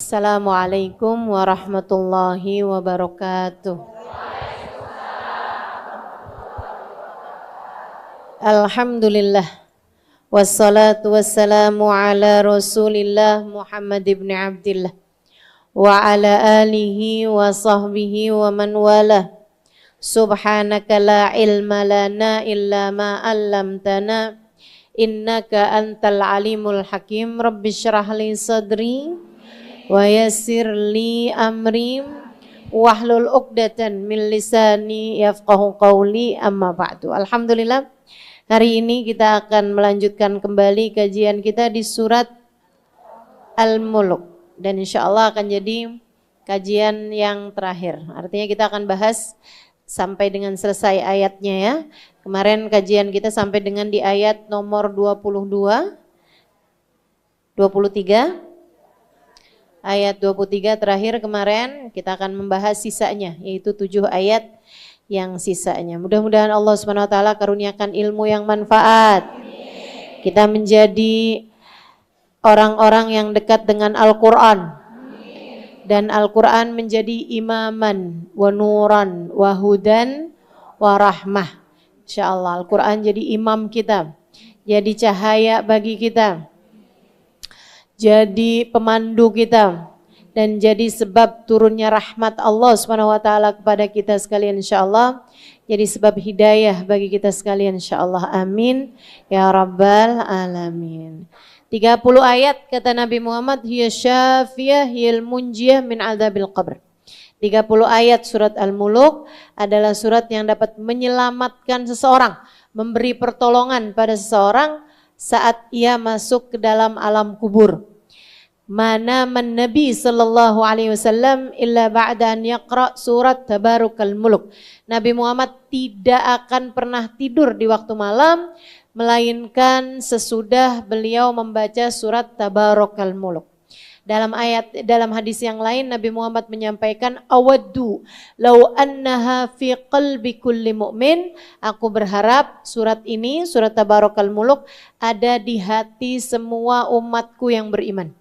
Assalamualaikum warahmatullahi wabarakatuh. Alhamdulillah. Wassalatu wassalamu ala Rasulillah Muhammad ibn Abdillah wa ala alihi wa sahbihi wa man wala. Subhanaka la ilma lana illa ma 'allamtana innaka antal alimul hakim. Rabbi shrah li sadri wa yassir li amri wahlul 'uqdatan min lisani yafqahu qawli, amma ba'du. Alhamdulillah, hari ini kita akan melanjutkan kembali kajian kita di surat Al-Mulk, dan insya Allah akan jadi kajian yang terakhir. Artinya kita akan bahas sampai dengan selesai ayatnya ya. Kemarin kajian kita sampai dengan di ayat nomor 22, 23. Ayat 23 terakhir kemarin, kita akan membahas sisanya, yaitu 7 ayat yang sisanya. Mudah-mudahan Allah SWT karuniakan ilmu yang manfaat. Kita menjadi orang-orang yang dekat dengan Al-Quran. Dan Al-Quran menjadi imaman, wa nuran, wa hudan, wa rahmah. InsyaAllah Al-Quran jadi imam kita, jadi cahaya bagi kita, jadi pemandu kita, dan jadi sebab turunnya rahmat Allah SWT kepada kita sekalian insyaAllah, jadi sebab hidayah bagi kita sekalian insyaAllah. Amin ya rabbal alamin. 30 ayat kata Nabi Muhammad, hiya syafiyah hiyal munjiyah min adzabil qabr. 30 ayat surat Al-Mulk adalah surat yang dapat menyelamatkan seseorang, memberi pertolongan pada seseorang saat ia masuk ke dalam alam kubur. Mana Nabi sallallahu alaihi wasallam illa ba'da an yaqra surat Tabarakal Mulk. Nabi Muhammad tidak akan pernah tidur di waktu malam melainkan sesudah beliau membaca surat Tabarakal Mulk. Dalam hadis yang lain Nabi Muhammad menyampaikan, awaddu law annaha fi qalbi kulli mu'min. Aku berharap surat ini, surat Tabarakal Mulk, ada di hati semua umatku yang beriman.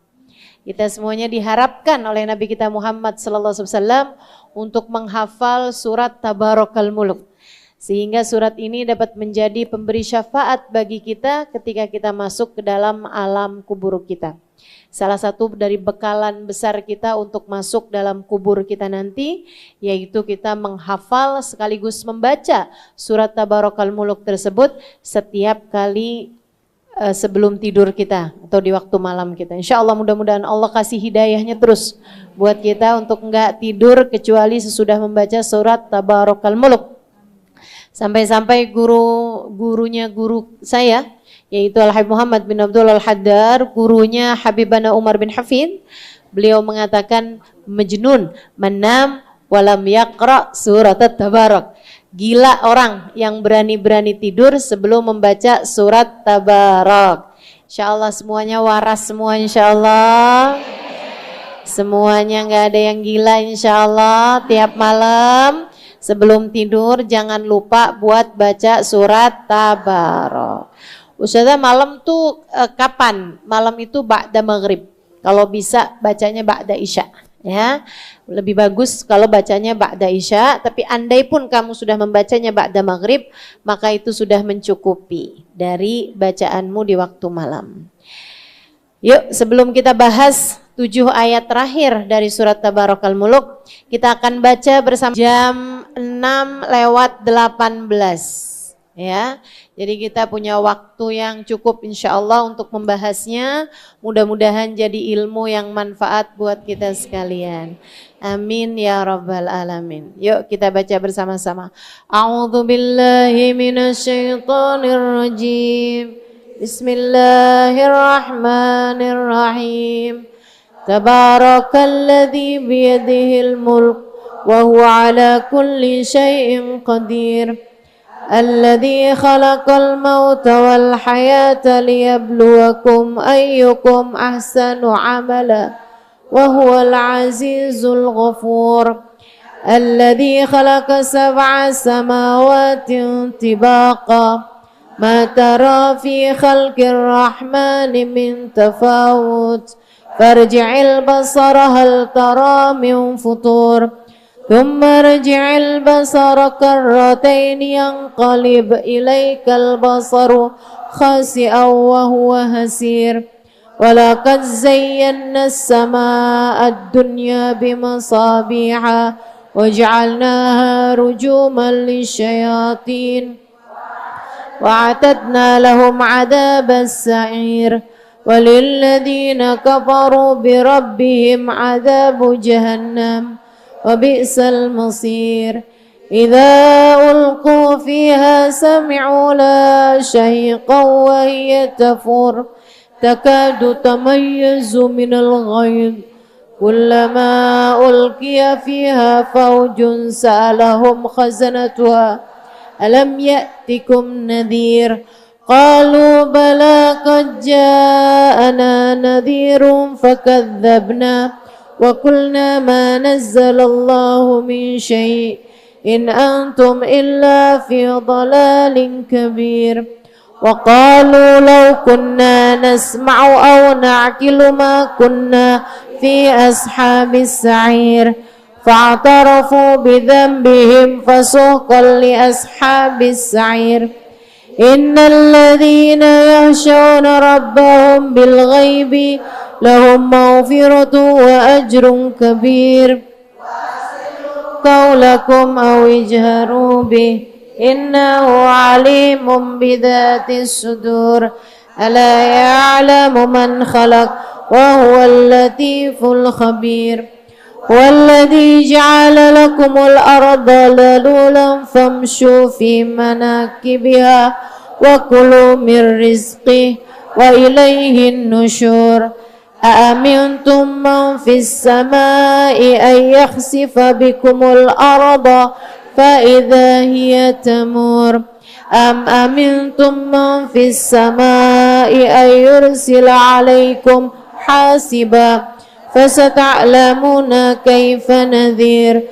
Kita semuanya diharapkan oleh Nabi kita Muhammad sallallahu alaihi wasallam untuk menghafal surat Tabarakal Mulk, sehingga surat ini dapat menjadi pemberi syafaat bagi kita ketika kita masuk ke dalam alam kubur kita. Salah satu dari bekalan besar kita untuk masuk dalam kubur kita nanti, yaitu kita menghafal sekaligus membaca surat Tabarakal Mulk tersebut setiap kali sebelum tidur kita atau di waktu malam kita. Insya Allah mudah-mudahan Allah kasih hidayahnya terus buat kita untuk enggak tidur kecuali sesudah membaca surat Tabarakal Mulk. Sampai-sampai gurunya guru saya, yaitu Al-Habib Muhammad bin Abdul Al-Haddar, gurunya Habibana Umar bin Hafid, beliau mengatakan majnun manam walam yaqra surat Tabarak. Gila orang yang berani-berani tidur sebelum membaca surat Tabarak. InsyaAllah semuanya waras semua insyaAllah. Semuanya gak ada yang gila insyaAllah. Tiap malam sebelum tidur jangan lupa buat baca surat Tabarak. Ustazah, malam tuh kapan? Malam itu ba'da maghrib. Kalau bisa bacanya ba'da isya. Ya, lebih bagus kalau bacanya ba'da isya, tapi andai pun kamu sudah membacanya ba'da maghrib, maka itu sudah mencukupi dari bacaanmu di waktu malam. Yuk, sebelum kita bahas 7 ayat terakhir dari surat Tabarakal Mulk, kita akan baca bersama jam 6:18. Ya, jadi kita punya waktu yang cukup insya Allah untuk membahasnya. Mudah-mudahan jadi ilmu yang manfaat buat kita sekalian. Amin ya rabbal alamin. Yuk kita baca bersama-sama. A'udzu billahi minasyaitonir rajim. Bismillahirrahmanirrahim. Tabarakalladzi biyadihil mulk wa huwa ala kulli syai'in qadir. الذي خلق الموت والحياة ليبلوكم أيكم أحسن عملا وهو العزيز الغفور الذي خلق 7 سماوات طباقا ما ترى في خلق الرحمن من تفاوت فارجع البصر هل ترى من فطور ثم ارجع البصر كرتين ينقلب إليك البصر خاسئا وهو هسير ولقد زينا السماء الدنيا بمصابيح وجعلناها رجوما للشياطين وأعتدنا لهم عذاب السعير وللذين كفروا بربهم عذاب جهنم وبئس المصير إذا ألقوا فيها سمعوا لها شهيقا وهي تفور تكاد تميز من الغيظ كلما ألقي فيها فوج سألهم خزنتها ألم يأتكم نذير قالوا بلى قد جاءنا نذير فكذبنا وقلنا ما نزل الله من شيء إن أنتم إلا في ضلال كبير وقالوا لو كنا نسمع أو نعقل ما كنا في أصحاب السعير فاعترفوا بذنبهم فسحقا لأصحاب السعير إن الذين يخشون ربهم بالغيب لهم مغفرة وأجر كبير قولكم أو اجهروا به إنه عليم بذات الصدور ألا يعلم من خلق وهو اللطيف الخبير والذي جعل لكم الأرض ذلولا فامشوا في مناكبها وكلوا من رزقه وإليه النشور أأمنتم من في السماء أن يخسف بكم الأرض فإذا هي تمور أم أمنتم من في السماء أن يرسل عليكم حاسبا فستعلمون كيف نذير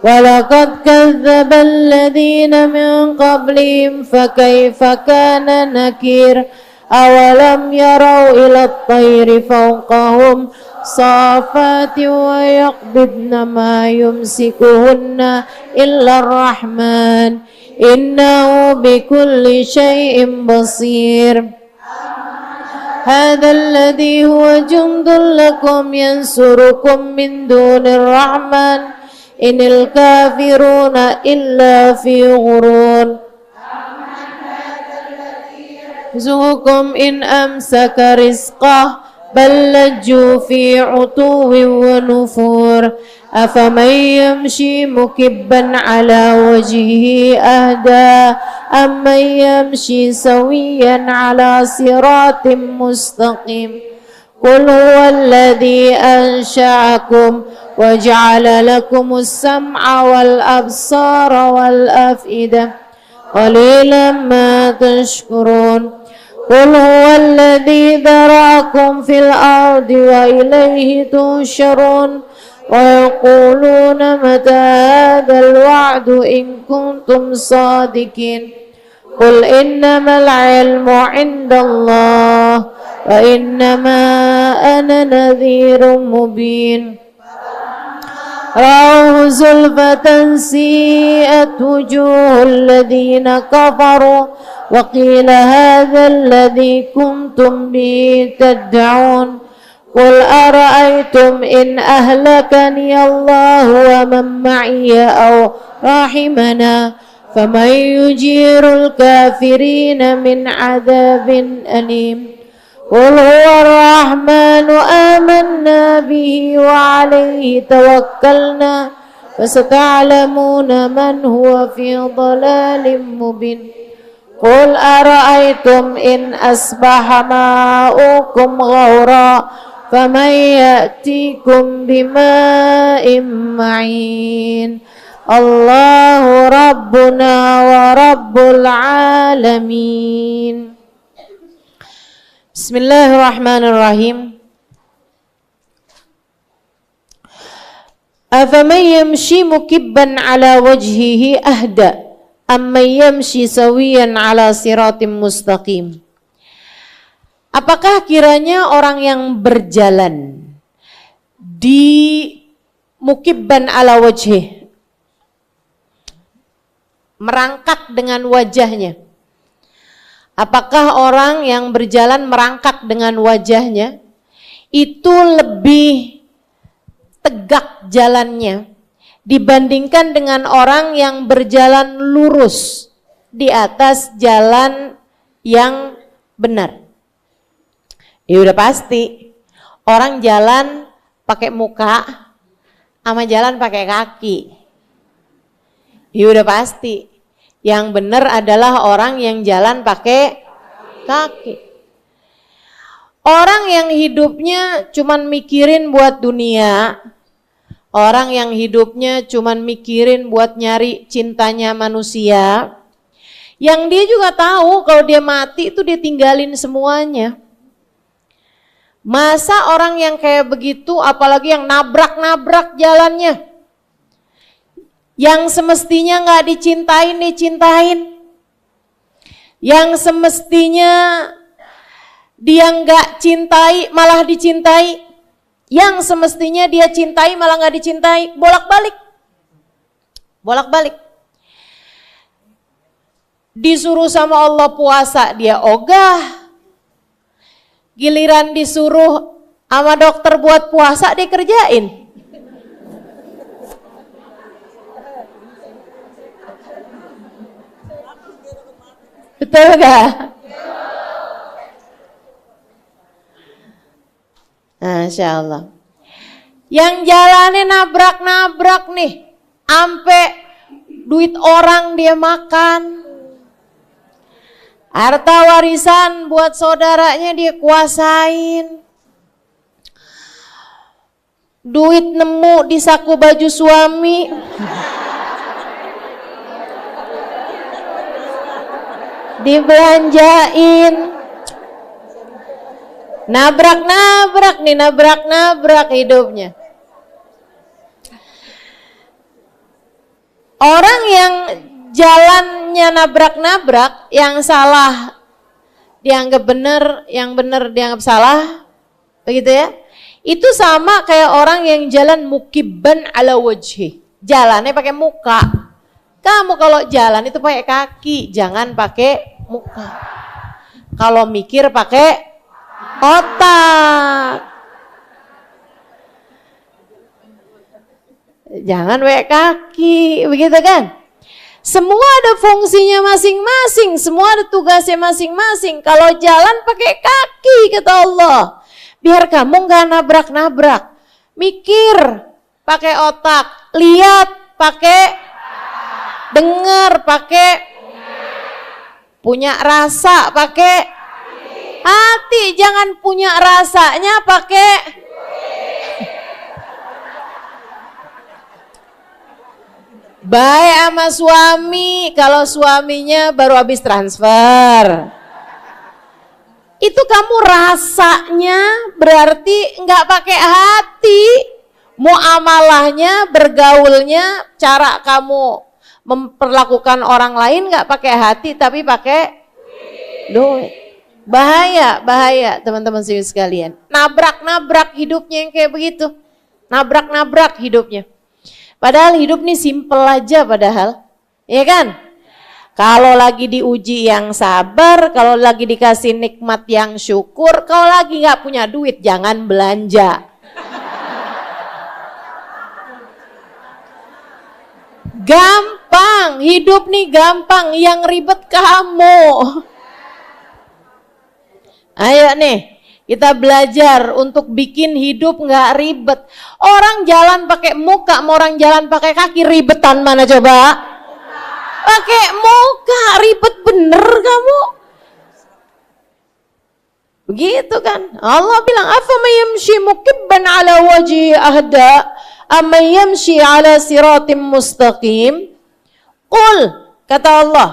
ولقد كذب الذين من قبلهم فكيف كان نكير أولم يروا إلى الطير فوقهم صافات ويقبضن ما يمسكهن إلا الرحمن إنه بكل شيء بصير هذا الذي هو جند لكم ينصركم من دون الرحمن إن الكافرون إلا في غرور يرزقكم إن أمسك رزقه بل لجوا في عتو ونفور أفمن يمشي مكبا على وجهه أهدى أمن يمشي سويا على صراط مستقيم قل هو الذي أنشأكم وجعل لكم السمع والأبصار والأفئدة قليلا ما تشكرون قل هو الذي ذرأكم في الأرض وإليه تحشرون ويقولون متى هذا الوعد إن كنتم صادقين قل إنما العلم عند الله وإنما أنا نذير مبين رأوه زلفة سيئت وجوه الذين كفروا وقيل هذا الذي كنتم به تدعون قل أرأيتم إن أهلكني الله ومن معي أو رحمنا فمن يجير الكافرين من عذاب أليم قل هو الرحمن آمنا به وعليه توكلنا فستعلمون من هو في ضلال مبين قل أرأيتم إن أصبح ماؤكم غورا فمن يأتيكم بماء معين الله ربنا ورب العالمين. Bismillahirrahmanirrahim. Afaman yamshi mukibban ala wajhihi ahda amman yamshi sawiyan ala siratim mustaqim. Apakah kiranya orang yang berjalan di mukibban ala wajhih, merangkak dengan wajahnya. Apakah orang yang berjalan merangkak dengan wajahnya itu lebih tegak jalannya dibandingkan dengan orang yang berjalan lurus di atas jalan yang benar? Ya udah pasti orang jalan pakai muka sama jalan pakai kaki. Ya udah pasti yang benar adalah orang yang jalan pakai kaki. Orang yang hidupnya cuman mikirin buat dunia, orang yang hidupnya cuman mikirin buat nyari cintanya manusia, yang dia juga tahu kalau dia mati itu dia tinggalin semuanya. Masa orang yang kayak begitu, apalagi yang nabrak-nabrak jalannya, yang semestinya nggak dicintain, dicintain. Yang semestinya dia nggak cintai, malah dicintai. Yang semestinya dia cintai, malah nggak dicintai. Bolak-balik. Bolak-balik. Disuruh sama Allah puasa, dia ogah. Giliran disuruh sama dokter buat puasa, dia kerjain. Betul gak? Masya Allah. Yang jalannya nabrak-nabrak nih, ampe duit orang dia makan, harta warisan buat saudaranya dia kuasain, duit nemu di saku baju suami, dibelanjain, nabrak-nabrak nih, nabrak-nabrak hidupnya. Orang yang jalannya nabrak-nabrak, yang salah dianggap benar, yang benar dianggap salah, begitu ya. Itu sama kayak orang yang jalan mukibban ala wajhi, jalannya pakai muka. Kamu kalau jalan itu pakai kaki, jangan pakai muka. Kalau mikir pakai otak. Jangan pakai kaki, begitu kan? Semua ada fungsinya masing-masing, semua ada tugasnya masing-masing. Kalau jalan pakai kaki, kata Allah, biar kamu nggak nabrak-nabrak. Mikir pakai otak, lihat pakai, dengar pakai, punya rasa pakai hati. Jangan punya rasanya pakai baik sama suami, kalau suaminya baru habis transfer. Itu kamu rasanya berarti nggak pakai hati. Muamalahnya, bergaulnya, cara kamu memperlakukan orang lain nggak pakai hati tapi pakai duit. Bahaya, bahaya teman-teman sekalian. Nabrak-nabrak hidupnya yang kayak begitu. Nabrak-nabrak hidupnya. Padahal hidup nih simpel aja padahal, ya kan? Kalau lagi diuji yang sabar, kalau lagi dikasih nikmat yang syukur, kalau lagi nggak punya duit jangan belanja. Gampang, hidup nih gampang, yang ribet kamu. Ayo nih. Kita belajar untuk bikin hidup nggak ribet. Orang jalan pakai muka, mau orang jalan pakai kaki, ribetan mana coba? Pakai muka, ribet bener kamu. Begitu kan? Allah bilang, "Afama yamshi mukibban ala wajhi ahda, amma yamshi ala siratim mustaqim?" Qul, kata Allah,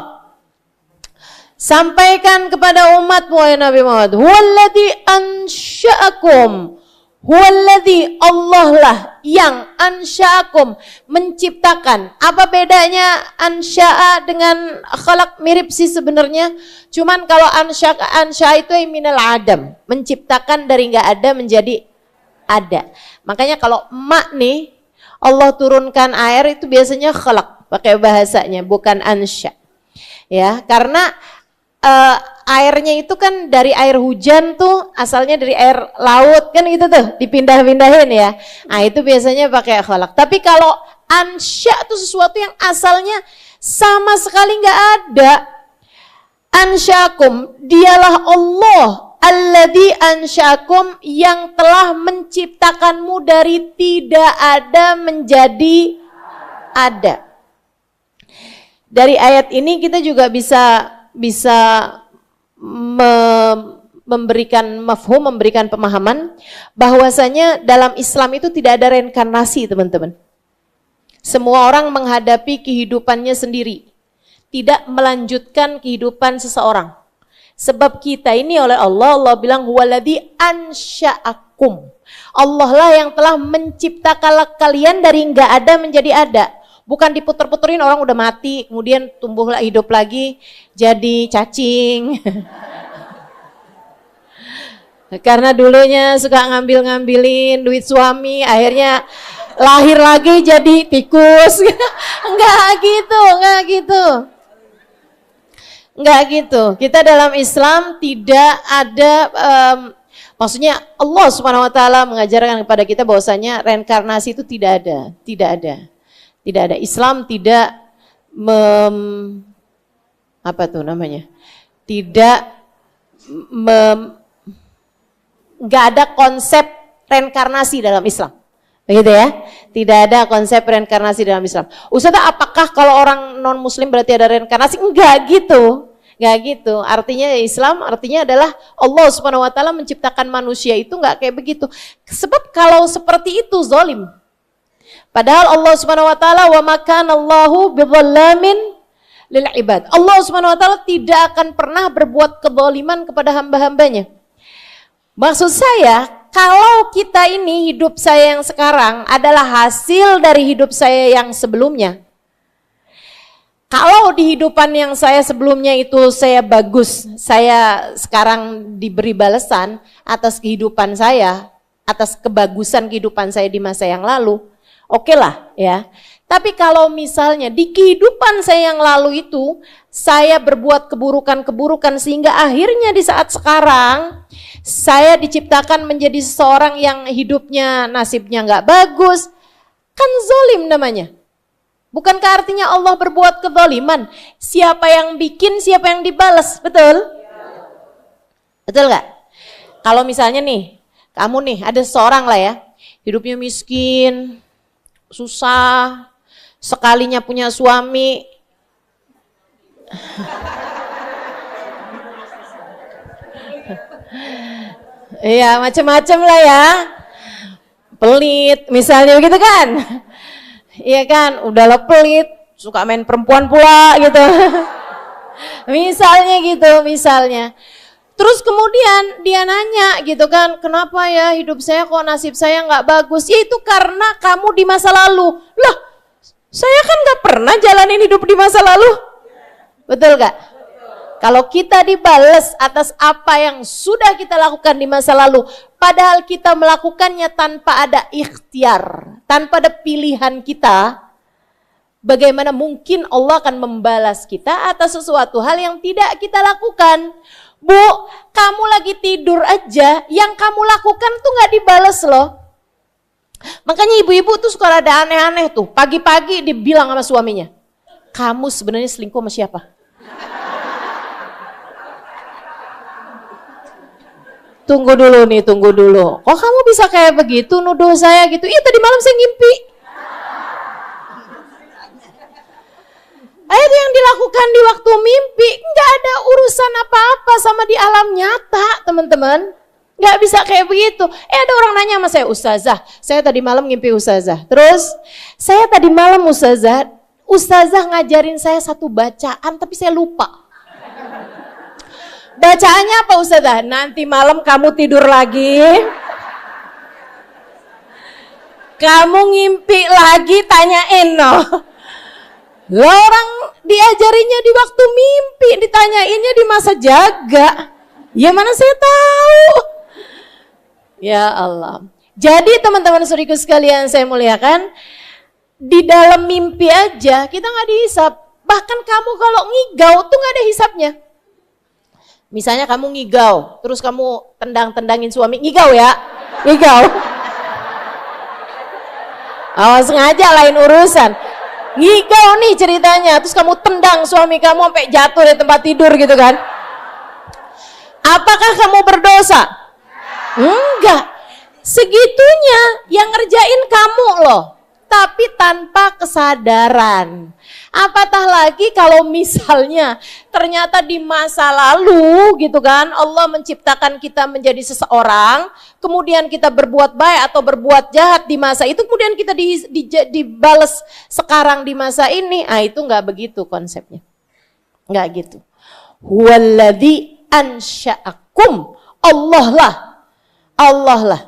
sampaikan kepada umatmu ya Nabi Muhammad, huwallazi ansha'akum, huwallazi, Allah lah yang ansha'akum, menciptakan. Apa bedanya ansha'a dengan khalaq? Mirip sih sebenarnya, cuman kalau ansha'a itu minal adam, menciptakan dari enggak ada menjadi ada. Makanya kalau emak nih, Allah turunkan air itu biasanya khalaq, pakai bahasanya, bukan ansya. Ya, karena airnya itu kan dari air hujan tuh, asalnya dari air laut kan gitu tuh, dipindah-pindahin ya. Nah itu biasanya pakai khalaq. Tapi kalau ansya itu sesuatu yang asalnya sama sekali nggak ada. Ansyakum, dialah Allah alladzi ansyakum, yang telah menciptakanmu dari tidak ada menjadi ada. Dari ayat ini kita juga bisa memberikan mafhum, memberikan pemahaman bahwasanya dalam Islam itu tidak ada reinkarnasi, teman-teman. Semua orang menghadapi kehidupannya sendiri, tidak melanjutkan kehidupan seseorang. Sebab kita ini oleh Allah bilang huwaladzi ansya'akum. Allah lah yang telah menciptakan kalian dari enggak ada menjadi ada. Bukan diputer-puterin, orang udah mati, kemudian tumbuhlah hidup lagi jadi cacing. Karena dulunya suka ngambil-ngambilin duit suami, akhirnya lahir lagi jadi tikus. Enggak gitu. Kita dalam Islam tidak ada, maksudnya Allah Subhanahu Wa Taala mengajarkan kepada kita bahwasanya reinkarnasi itu tidak ada. Islam tidak nggak ada konsep reinkarnasi dalam Islam, begitu ya? Tidak ada konsep reinkarnasi dalam Islam. Ustazah, apakah kalau orang non Muslim berarti ada reinkarnasi? Enggak gitu. Artinya Islam artinya adalah Allah Subhanahu Wa Taala menciptakan manusia itu nggak kayak begitu. Sebab kalau seperti itu zalim. Padahal Allah Subhanahu Wa Taala wa makanallahu bidzallamin lil ibad. Allah Subhanahu Wa Taala tidak akan pernah berbuat kezaliman kepada hamba-hambanya. Maksud saya, kalau kita ini hidup saya yang sekarang adalah hasil dari hidup saya yang sebelumnya. Kalau di hidupan yang saya sebelumnya itu saya bagus, saya sekarang diberi balasan atas kehidupan saya, atas kebagusan kehidupan saya di masa yang lalu, oke lah ya. Tapi kalau misalnya di kehidupan saya yang lalu itu saya berbuat keburukan-keburukan sehingga akhirnya di saat sekarang saya diciptakan menjadi seseorang yang hidupnya nasibnya nggak bagus, kan zalim namanya. Bukankah artinya Allah berbuat kezaliman? Siapa yang bikin, siapa yang dibalas, betul? Betul nggak? Kalau misalnya nih, kamu nih ada seseorang lah ya, hidupnya miskin, susah, sekalinya punya suami, iya macam-macam lah ya, pelit misalnya begitu kan, iya kan, udahlah pelit, suka main perempuan pula gitu, misalnya. Terus kemudian dia nanya gitu kan, kenapa ya hidup saya kok nasib saya nggak bagus? Ya itu karena kamu di masa lalu. Lah, saya kan nggak pernah jalanin hidup di masa lalu. Betul gak? Kalau kita dibales atas apa yang sudah kita lakukan di masa lalu, padahal kita melakukannya tanpa ada ikhtiar, tanpa ada pilihan kita, bagaimana mungkin Allah akan membalas kita atas sesuatu hal yang tidak kita lakukan? Bu, kamu lagi tidur aja, yang kamu lakukan tuh gak dibales loh. Makanya ibu-ibu tuh suka ada aneh-aneh tuh, pagi-pagi dibilang sama suaminya, kamu sebenarnya selingkuh sama siapa? Tunggu dulu. Kok kamu bisa kayak begitu nuduh saya gitu? Iya tadi malam saya ngimpi. Itu yang dilakukan di waktu mimpi, nggak ada urusan apa-apa sama di alam nyata, teman-teman. Nggak bisa kayak begitu. Ada orang nanya sama saya, Ustazah, saya tadi malam ngimpi Ustazah. Terus, saya tadi malam Ustazah ngajarin saya satu bacaan, tapi saya lupa. Bacaannya apa Ustazah? Nanti malam kamu tidur lagi, kamu ngimpi lagi, tanyain no. Lah orang diajarinya di waktu mimpi, ditanyainnya di masa jaga. Ya mana saya tahu. Ya Allah. Jadi teman-teman saudariku sekalian saya muliakan, di dalam mimpi aja kita nggak dihisap. Bahkan kamu kalau ngigau tuh nggak ada hisapnya. Misalnya kamu ngigau, terus kamu tendang-tendangin suami, ngigau ya, ngigau. Awas sengaja lain urusan. Ngigau nih ceritanya, terus kamu tendang suami kamu sampai jatuh di tempat tidur gitu kan. Apakah kamu berdosa? Enggak. Segitunya yang ngerjain kamu loh. Tapi tanpa kesadaran. Apatah lagi kalau misalnya ternyata di masa lalu gitu kan, Allah menciptakan kita menjadi seseorang, kemudian kita berbuat baik atau berbuat jahat di masa itu, kemudian kita dibales sekarang di masa ini, itu nggak begitu konsepnya. Nggak gitu. Huwaladzi ansya'akum, Allah lah.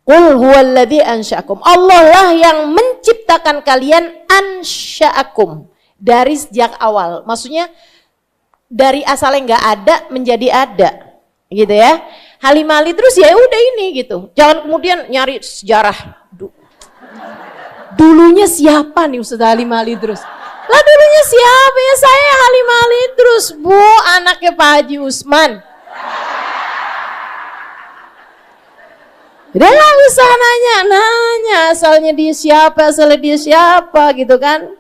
Qul huwaladzi ansya'akum. Allah lah yang menciptakan kalian, ansya'akum, dari sejak awal. Maksudnya dari asalnya nggak ada menjadi ada. Gitu ya. Halimali terus ya udah ini gitu. Jangan kemudian nyari sejarah. Dulunya siapa nih Ustaz Halimali terus? Lah dulunya siapa ya? Saya Halimali terus, Bu, anaknya Pak Haji Usman. Udah gak usah nanya asalnya dia siapa gitu kan.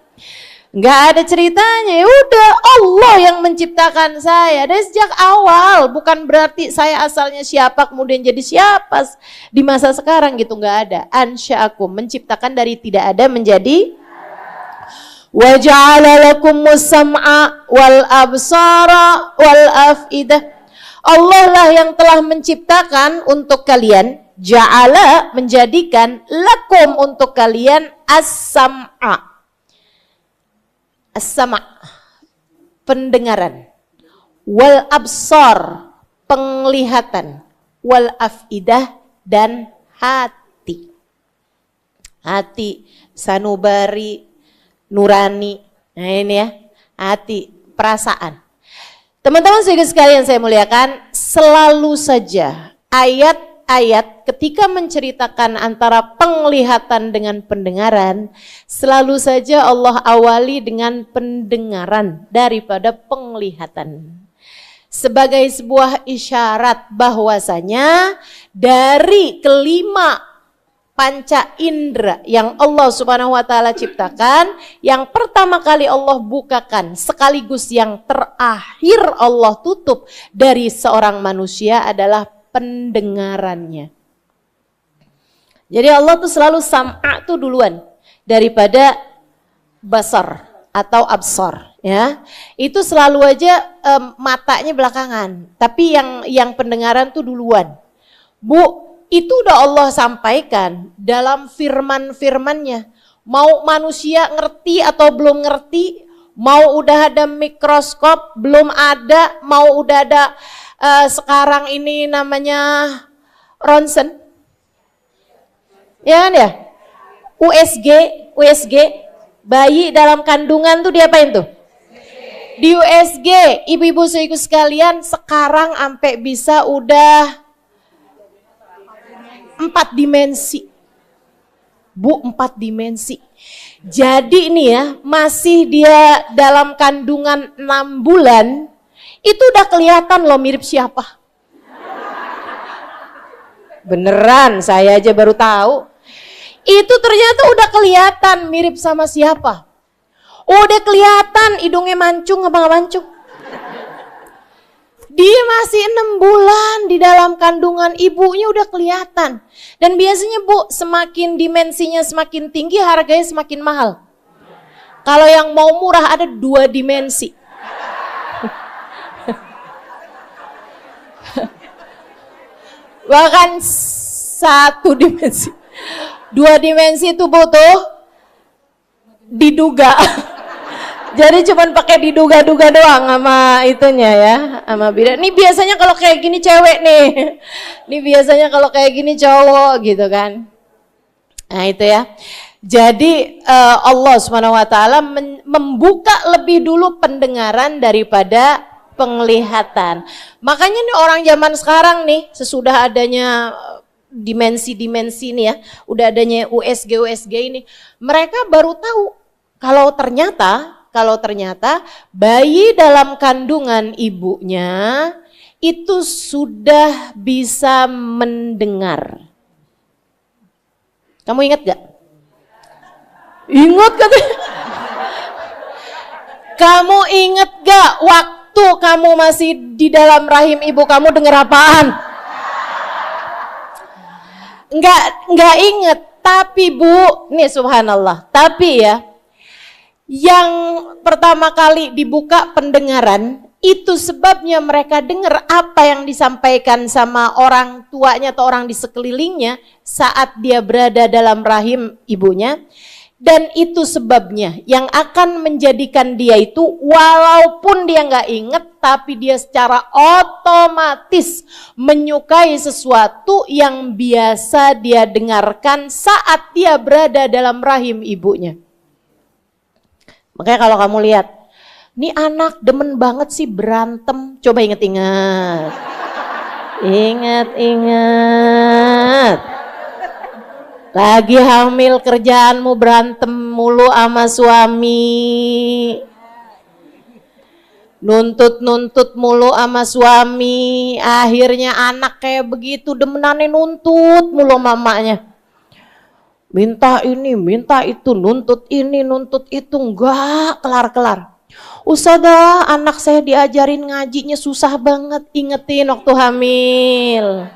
Nggak ada ceritanya, ya udah Allah yang menciptakan saya dari sejak awal. Bukan berarti saya asalnya siapa kemudian jadi siapa di masa sekarang gitu, nggak ada. Ansya'akum, menciptakan dari tidak ada menjadi. Wa ja'ala lakumus sam'a wal absara wal af'idah. Allah lah yang telah menciptakan untuk kalian, ja'ala, menjadikan, lakum, untuk kalian, as-sam'a. As-sama', pendengaran, wal absar, penglihatan, wal afidah, dan hati. Hati, sanubari, nurani. Nah ini ya, hati, perasaan. Teman-teman sekalian saya muliakan, selalu saja ayat-ayat ketika menceritakan antara penglihatan dengan pendengaran, selalu saja Allah awali dengan pendengaran daripada penglihatan. Sebagai sebuah isyarat bahwasanya dari kelima panca indera yang Allah Subhanahu wa taala ciptakan, yang pertama kali Allah bukakan sekaligus yang terakhir Allah tutup dari seorang manusia adalah pendengarannya. Jadi Allah tuh selalu sam'a tuh duluan daripada basar atau absar, ya. Itu selalu aja matanya belakangan, tapi yang pendengaran tuh duluan. Bu, itu udah Allah sampaikan dalam firman-firmannya. Mau manusia ngerti atau belum ngerti, mau udah ada mikroskop belum ada, mau udah ada sekarang ini namanya ronsen, ya kan ya, USG, bayi dalam kandungan tuh diapain tuh? Di USG, ibu-ibu saudaraku sekalian, sekarang sampai bisa udah 4 dimensi. Bu, 4 dimensi. Jadi ini ya, masih dia dalam kandungan 6 bulan, itu udah kelihatan loh mirip siapa. Beneran, saya aja baru tahu. Itu ternyata udah kelihatan mirip sama siapa. Udah kelihatan hidungnya mancung apa nggak mancung. Dia masih 6 bulan di dalam kandungan ibunya udah kelihatan. Dan biasanya Bu, semakin dimensinya semakin tinggi, harganya semakin mahal. Kalau yang mau murah ada 2 dimensi. Bahkan 1 dimensi. 2 dimensi itu Bu tuh diduga. Jadi cuman pakai diduga-duga doang sama itunya ya, sama bida. Ini biasanya kalau kayak gini cewek nih. Ini biasanya kalau kayak gini cowok gitu kan. Nah itu ya. Jadi Allah Subhanahu wa taala membuka lebih dulu pendengaran daripada penglihatan. Makanya nih orang zaman sekarang nih, sesudah adanya dimensi-dimensi ini ya, udah adanya USG ini, mereka baru tahu kalau ternyata bayi dalam kandungan ibunya itu sudah bisa mendengar. Kamu ingat gak? Ingat gak? Kamu ingat gak waktu kamu masih di dalam rahim ibu kamu dengar apaan? Enggak inget, tapi Bu, nih subhanallah, tapi ya, yang pertama kali dibuka pendengaran, itu sebabnya mereka dengar apa yang disampaikan sama orang tuanya atau orang di sekelilingnya saat dia berada dalam rahim ibunya. Dan itu sebabnya yang akan menjadikan dia itu walaupun dia nggak inget, tapi dia secara otomatis menyukai sesuatu yang biasa dia dengarkan saat dia berada dalam rahim ibunya. Makanya kalau kamu lihat, nih anak demen banget sih berantem, coba inget-inget. Ingat-ingat. Lagi hamil kerjaanmu berantem mulu sama suami. Nuntut mulu sama suami. Akhirnya anak kayak begitu demenannya nuntut mulu mamanya. Minta ini, minta itu, nuntut ini, nuntut itu, enggak kelar-kelar. Ustazah, anak saya diajarin ngajinya susah banget, ingetin waktu hamil.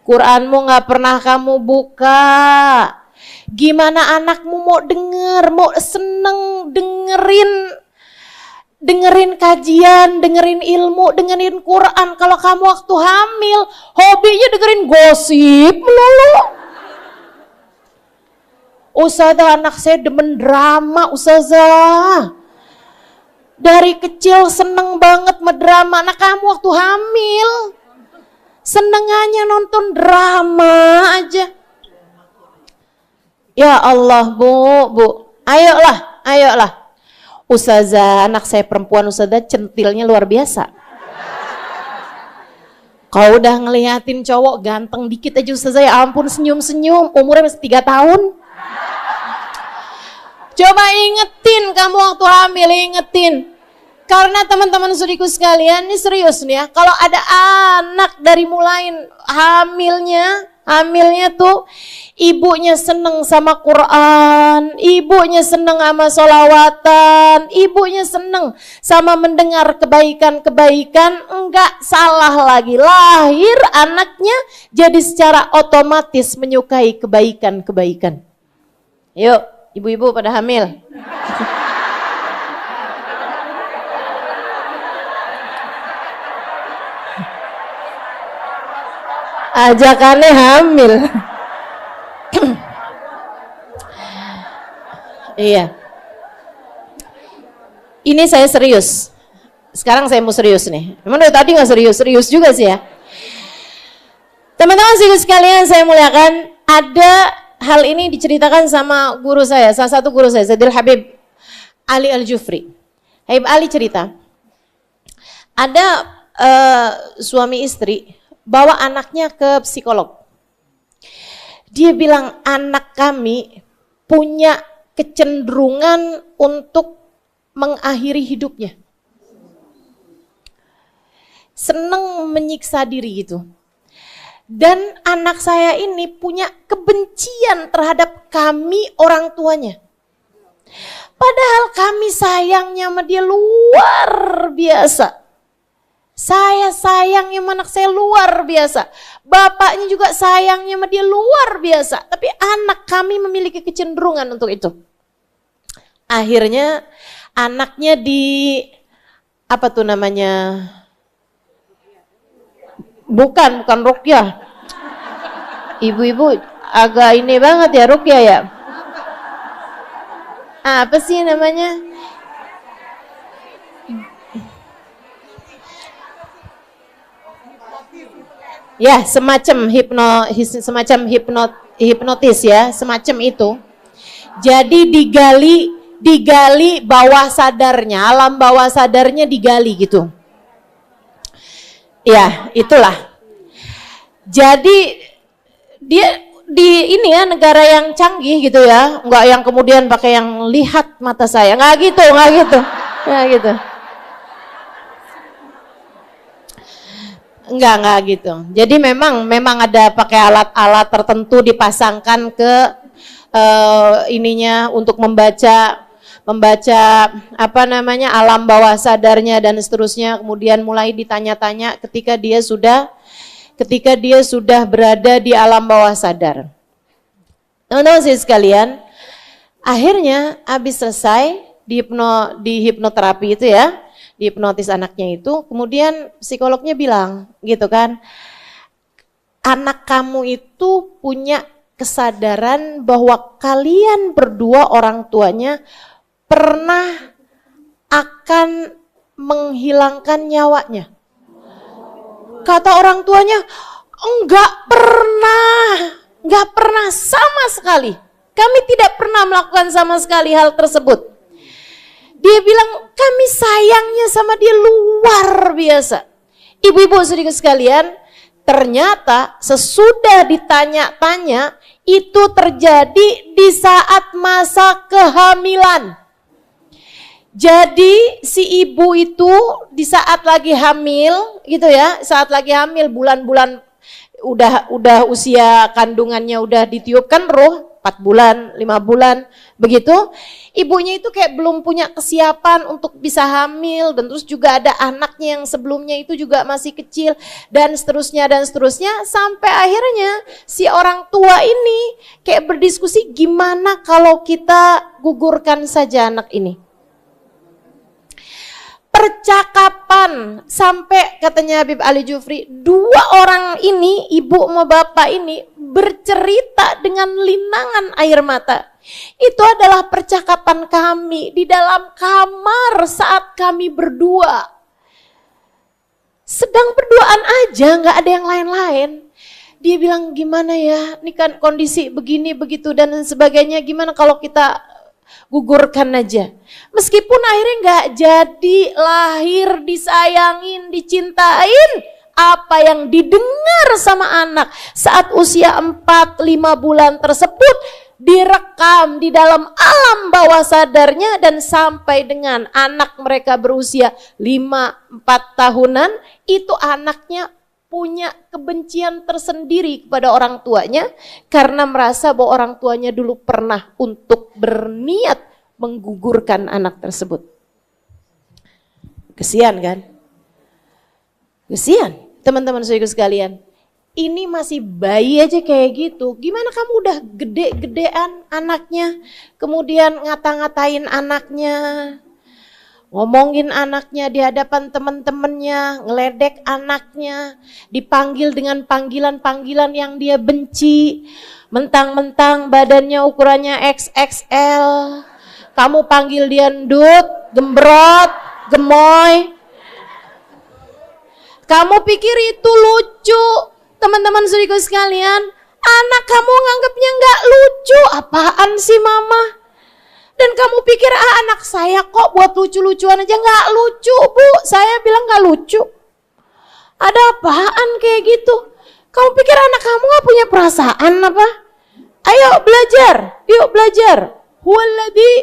Quranmu gak pernah kamu buka. Gimana anakmu mau denger, mau seneng dengerin kajian, dengerin ilmu, dengerin Quran. Kalau kamu waktu hamil, hobinya dengerin gosip melulu. Ustazah, anak saya demen drama, Ustazah. Dari kecil seneng banget mendrama. Anak kamu waktu hamil senengannya nonton drama aja. Ya Allah, Bu. Ayolah. Ustazah, anak saya perempuan, Ustazah centilnya luar biasa. Kau udah ngeliatin cowok ganteng dikit aja Ustazah, ya ampun senyum-senyum, umurnya masih 3 tahun. Coba ingetin kamu waktu hamil, ingetin. Karena teman-teman saudariku sekalian, ini serius nih ya. Kalau ada anak dari mulai hamilnya tuh ibunya seneng sama Quran, ibunya seneng sama sholawatan, ibunya seneng sama mendengar kebaikan-kebaikan, enggak salah lagi. Lahir anaknya jadi secara otomatis menyukai kebaikan-kebaikan. Yuk, ibu-ibu pada hamil. Ajakannya hamil. Iya. Ini saya serius. Sekarang saya mau serius nih. Emang dari tadi nggak serius juga sih ya. Teman-teman sekalian saya muliakan, ada hal ini diceritakan sama guru saya, salah satu guru saya, Zaidul Habib Ali Al-Jufri. Habib Ali cerita, ada suami istri bawa anaknya ke psikolog. Dia bilang anak kami punya kecenderungan untuk mengakhiri hidupnya. Seneng menyiksa diri gitu. Dan anak saya ini punya kebencian terhadap kami orang tuanya. Padahal kami sayangnya sama dia luar biasa. Saya sayangnya sama anak saya luar biasa. Bapaknya juga sayangnya sama dia luar biasa. Tapi anak kami memiliki kecenderungan untuk itu. Akhirnya anaknya apa tuh namanya? Bukan ruqyah. Ibu-ibu agak ini banget ya ruqyah ya. Apa sih namanya? Ya, semacam hipnotis ya, semacam itu. Jadi digali bawah sadarnya, alam bawah sadarnya digali gitu. Ya, itulah. Jadi dia di ini ya negara yang canggih gitu ya, nggak yang kemudian pakai yang lihat mata saya, nggak gitu, nggak gitu. Enggak gitu. Jadi memang ada pakai alat-alat tertentu dipasangkan ke ininya untuk membaca apa namanya alam bawah sadarnya dan seterusnya. Kemudian mulai ditanya-tanya ketika dia sudah berada di alam bawah sadar. Teman-teman sekalian, akhirnya habis selesai di hipnoterapi itu ya, dihipnotis anaknya itu, kemudian psikolognya bilang gitu kan, anak kamu itu punya kesadaran bahwa kalian berdua orang tuanya pernah akan menghilangkan nyawanya. Kata orang tuanya, enggak pernah sama sekali. Kami tidak pernah melakukan sama sekali hal tersebut. Dia bilang, kami sayangnya sama dia luar biasa. Ibu-ibu sedikit sekalian, ternyata sesudah ditanya-tanya, itu terjadi di saat masa kehamilan. Jadi si ibu itu di saat lagi hamil gitu ya, saat lagi hamil bulan-bulan udah usia kandungannya udah ditiupkan roh 4 bulan, 5 bulan begitu. Ibunya itu kayak belum punya kesiapan untuk bisa hamil, dan terus juga ada anaknya yang sebelumnya itu juga masih kecil dan seterusnya sampai akhirnya si orang tua ini kayak berdiskusi gimana kalau kita gugurkan saja anak ini. Percakapan sampai katanya Habib Ali Jufri, dua orang ini, ibu sama bapak ini bercerita dengan linangan air mata. Itu adalah percakapan kami di dalam kamar saat kami berdua. Sedang berduaan aja, nggak ada yang lain-lain. Dia bilang gimana ya, ini kan kondisi begini begitu dan sebagainya, gimana kalau kita gugurkan aja. Meskipun akhirnya nggak jadi lahir, disayangin, dicintain, apa yang didengar sama anak saat usia 4-5 bulan tersebut direkam di dalam alam bawah sadarnya, dan sampai dengan anak mereka berusia 5-4 tahunan, itu anaknya punya kebencian tersendiri kepada orang tuanya karena merasa bahwa orang tuanya dulu pernah untuk berniat menggugurkan anak tersebut. Kesian kan? Kesian teman-teman saudara sekalian. Ini masih bayi aja kayak gitu. Gimana kamu udah gede-gedean anaknya, kemudian ngata-ngatain anaknya, ngomongin anaknya di hadapan teman-temannya, ngeledek anaknya, dipanggil dengan panggilan-panggilan yang dia benci, mentang-mentang badannya ukurannya XXL, kamu panggil dia ndut, gembrot, gemoy. Kamu pikir itu lucu, teman-teman saudara sekalian? Anak kamu nganggapnya nggak lucu, apaan sih mama? Dan kamu pikir anak saya kok buat lucu-lucuan aja, nggak lucu bu, saya bilang nggak lucu. Ada apaan kayak gitu? Kamu pikir anak kamu nggak punya perasaan apa? Ayo belajar, yuk belajar. Huwaladzi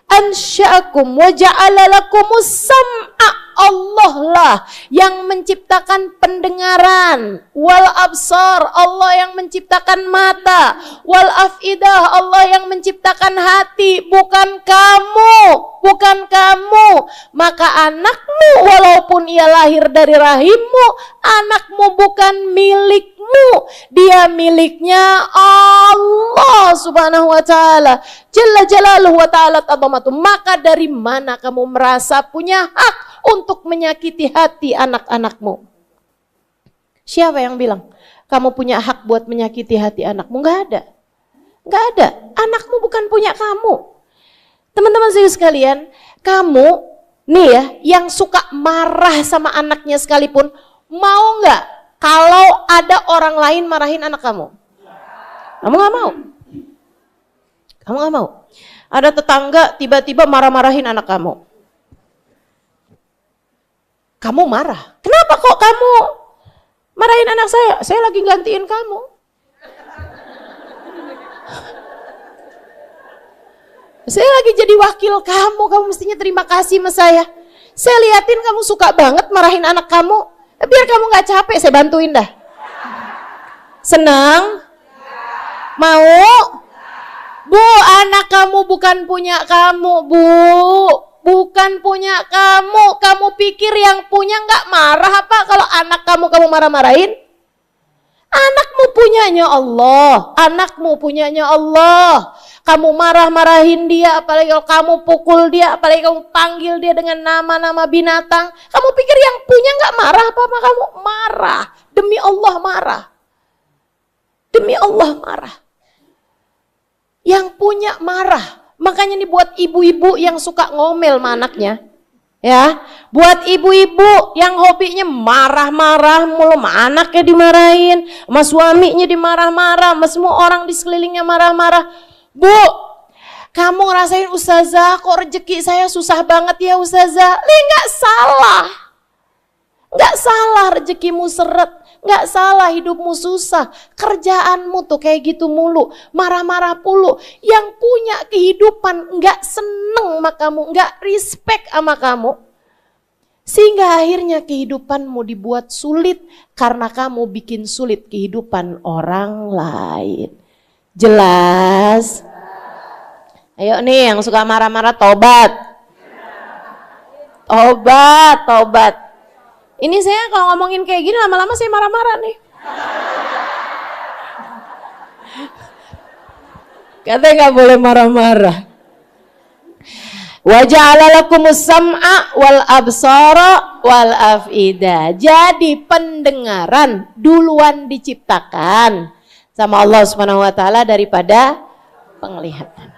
ansya'akum wa ja'ala lakumus sam'a. Allah lah yang menciptakan pendengaran, wal absar, Allah yang menciptakan mata, wal afidah, Allah yang menciptakan hati, bukan kamu, bukan kamu. Maka anakmu walaupun ia lahir dari rahimmu, anakmu bukan milikmu, dia miliknya Allah subhanahu wa ta'ala, jalla jalaluhu wa ta'ala ta'zamatu. Maka dari mana kamu merasa punya hak untuk menyakiti hati anak-anakmu? Siapa yang bilang kamu punya hak buat menyakiti hati anakmu? Nggak ada. Nggak ada. Anakmu bukan punya kamu. Teman-teman sekalian, kamu nih ya yang suka marah sama anaknya sekalipun, mau nggak kalau ada orang lain marahin anak kamu? Kamu nggak mau. Kamu nggak mau. Ada tetangga tiba-tiba marah-marahin anak kamu. Kamu marah. Kenapa kok kamu Marahin anak saya lagi gantiin kamu. Saya lagi jadi wakil kamu mestinya terima kasih sama saya. Saya liatin kamu suka banget marahin anak kamu, biar kamu gak capek, saya bantuin dah. Senang? Mau? Bu, anak kamu bukan punya kamu, Bu. Bukan punya kamu. Kamu pikir yang punya gak marah apa kalau anak kamu marah-marahin? Anakmu punyanya Allah. Anakmu punyanya Allah. Kamu marah-marahin dia, apalagi kalau kamu pukul dia, apalagi kamu panggil dia dengan nama-nama binatang. Kamu pikir yang punya gak marah apa sama kamu? Marah. Demi Allah marah. Demi Allah marah. Yang punya marah. Makanya nih buat ibu-ibu yang suka ngomel sama anaknya. Ya, buat ibu-ibu yang hobinya marah-marah mulu, sama anaknya dimarahin, sama suaminya dimarah-marah, sama semua orang di sekelilingnya marah-marah. Bu, kamu ngerasain ustazah, kok rezeki saya susah banget ya ustazah. Nggak salah. Nggak salah rezekimu seret. Nggak salah hidupmu susah. Kerjaanmu tuh kayak gitu mulu. Marah-marah pulu. Yang punya kehidupan nggak seneng sama kamu. Nggak respect sama kamu. Sehingga akhirnya kehidupanmu dibuat sulit. Karena kamu bikin sulit kehidupan orang lain. Jelas? Ayo nih yang suka marah-marah tobat. Tobat. Ini saya kalau ngomongin kayak gini lama-lama saya marah-marah nih. Katanya nggak boleh marah-marah. Wa ja'ala lakumus sam'a wal absara wal af'ida. Jadi pendengaran duluan diciptakan sama Allah Subhanahu wa taala daripada penglihatan.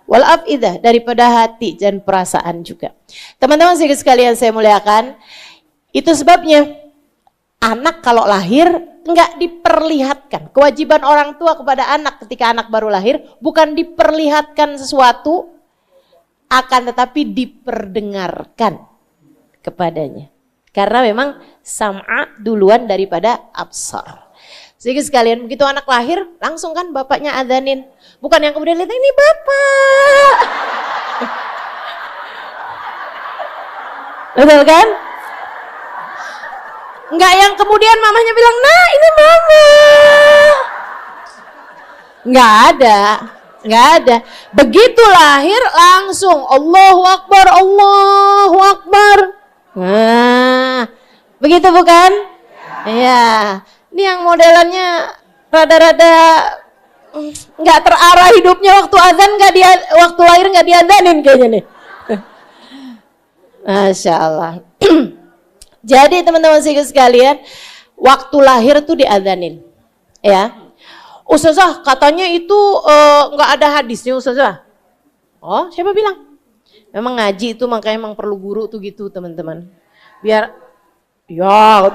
Wal af'ida, daripada hati dan perasaan juga. Teman-teman sekalian saya muliakan, itu sebabnya anak kalau lahir enggak diperlihatkan. Kewajiban orang tua kepada anak ketika anak baru lahir bukan diperlihatkan sesuatu, akan tetapi diperdengarkan kepadanya. Karena memang sam'a duluan daripada absar. Sehingga sekalian begitu anak lahir langsung kan bapaknya adzanin. Bukan yang kemudian lihat ini bapak. Betul kan? Enggak yang kemudian mamanya bilang, nah ini mama. Enggak ada. Begitu lahir langsung Allahu Akbar, Allahu Akbar. Nah, begitu bukan? Iya. Ini yang modelannya rada-rada enggak terarah hidupnya waktu azan, waktu lahir enggak diadanin kayaknya nih. Masya Allah. Jadi teman-teman sekalian, waktu lahir tuh diadzanin, ya. Ustazah katanya itu nggak ada hadisnya Ustazah. Oh, siapa bilang? Memang ngaji itu makanya emang perlu guru tuh gitu teman-teman. Biar, ya.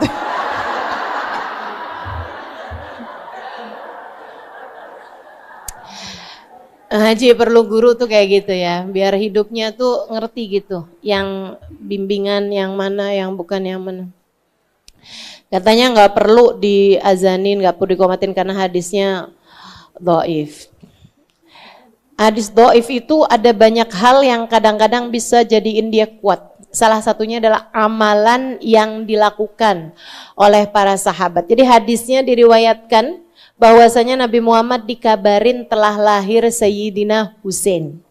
Ngaji perlu guru tuh kayak gitu ya, biar hidupnya tuh ngerti gitu, yang bimbingan yang mana, yang bukan yang mana. Katanya nggak perlu diazanin, nggak perlu dikomatin karena hadisnya dhaif. Hadis dhaif itu ada banyak hal yang kadang-kadang bisa jadiin dia kuat. Salah satunya adalah amalan yang dilakukan oleh para sahabat. Jadi hadisnya diriwayatkan bahwasanya Nabi Muhammad dikabarin telah lahir Sayyidina Husain.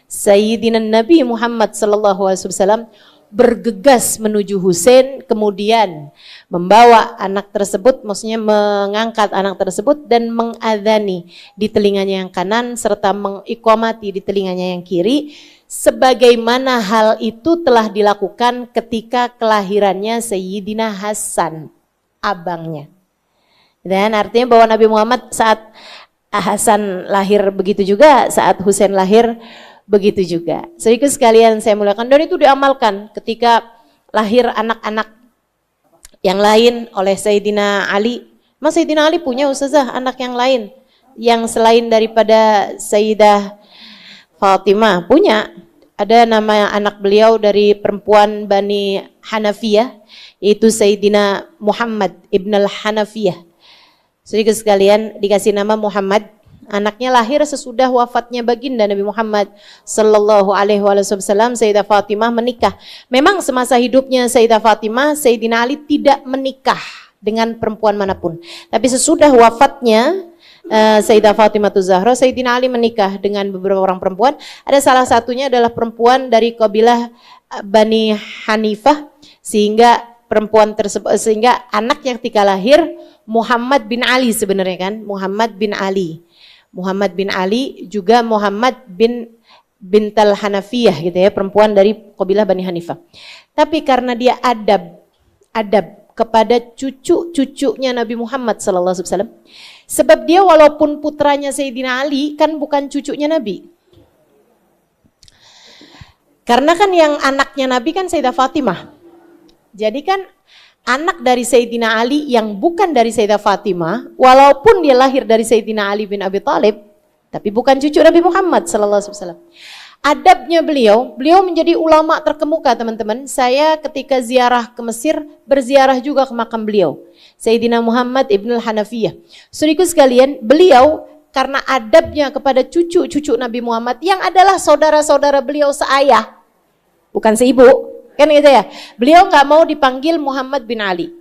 Sayyidina Nabi Muhammad SAW bergegas menuju Husain, kemudian membawa anak tersebut, maksudnya mengangkat anak tersebut dan mengadzani di telinganya yang kanan serta mengiqamati di telinganya yang kiri, sebagaimana hal itu telah dilakukan ketika kelahirannya Sayyidina Hasan, abangnya. Dan artinya bahwa Nabi Muhammad saat Hasan lahir begitu juga, saat Husain lahir begitu juga. Sehingga sekalian saya muliakan, dan itu diamalkan ketika lahir anak-anak yang lain oleh Sayyidina Ali. Mas Sayyidina Ali punya Ustazah anak yang lain yang selain daripada Sayyidah Fatimah? Punya. ada nama anak beliau dari perempuan Bani Hanafiyah, yaitu Sayyidina Muhammad ibn al-Hanafiyah. Saudara sekalian, dikasih nama Muhammad. Anaknya lahir sesudah wafatnya baginda Nabi Muhammad sallallahu alaihi wasallam. Sayyidah Fatimah menikah. Memang semasa hidupnya Sayyidah Fatimah, Sayyidina Ali tidak menikah dengan perempuan manapun. Tapi sesudah wafatnya Sayyidah Fatimah Zahra, Sayyidina Ali menikah dengan beberapa orang perempuan. Ada salah satunya adalah perempuan dari kabilah Bani Hanifah, sehingga perempuan tersebut, sehingga anaknya ketika lahir Muhammad bin Ali sebenarnya kan, Muhammad bin Ali. Muhammad bin Ali juga Muhammad bintal Hanafiyah gitu ya, perempuan dari kabilah Bani Hanifah. Tapi karena dia adab kepada cucu-cucunya Nabi Muhammad sallallahu alaihi wasallam. Sebab dia walaupun putranya Sayyidina Ali kan bukan cucunya Nabi. Karena kan yang anaknya Nabi kan Sayyidah Fatimah. Jadi kan anak dari Sayyidina Ali yang bukan dari Sayyidah Fatimah, walaupun dia lahir dari Sayyidina Ali bin Abi Thalib, tapi bukan cucu Nabi Muhammad sallallahu alaihi wasallam. Adabnya beliau menjadi ulama terkemuka, teman-teman. Saya ketika ziarah ke Mesir, berziarah juga ke makam beliau, Sayyidina Muhammad ibn al-Hanafiyah. Saudaraku sekalian, beliau karena adabnya kepada cucu-cucu Nabi Muhammad yang adalah saudara-saudara beliau seayah, bukan seibu, kan gitu ya. Beliau nggak mau dipanggil Muhammad bin Ali,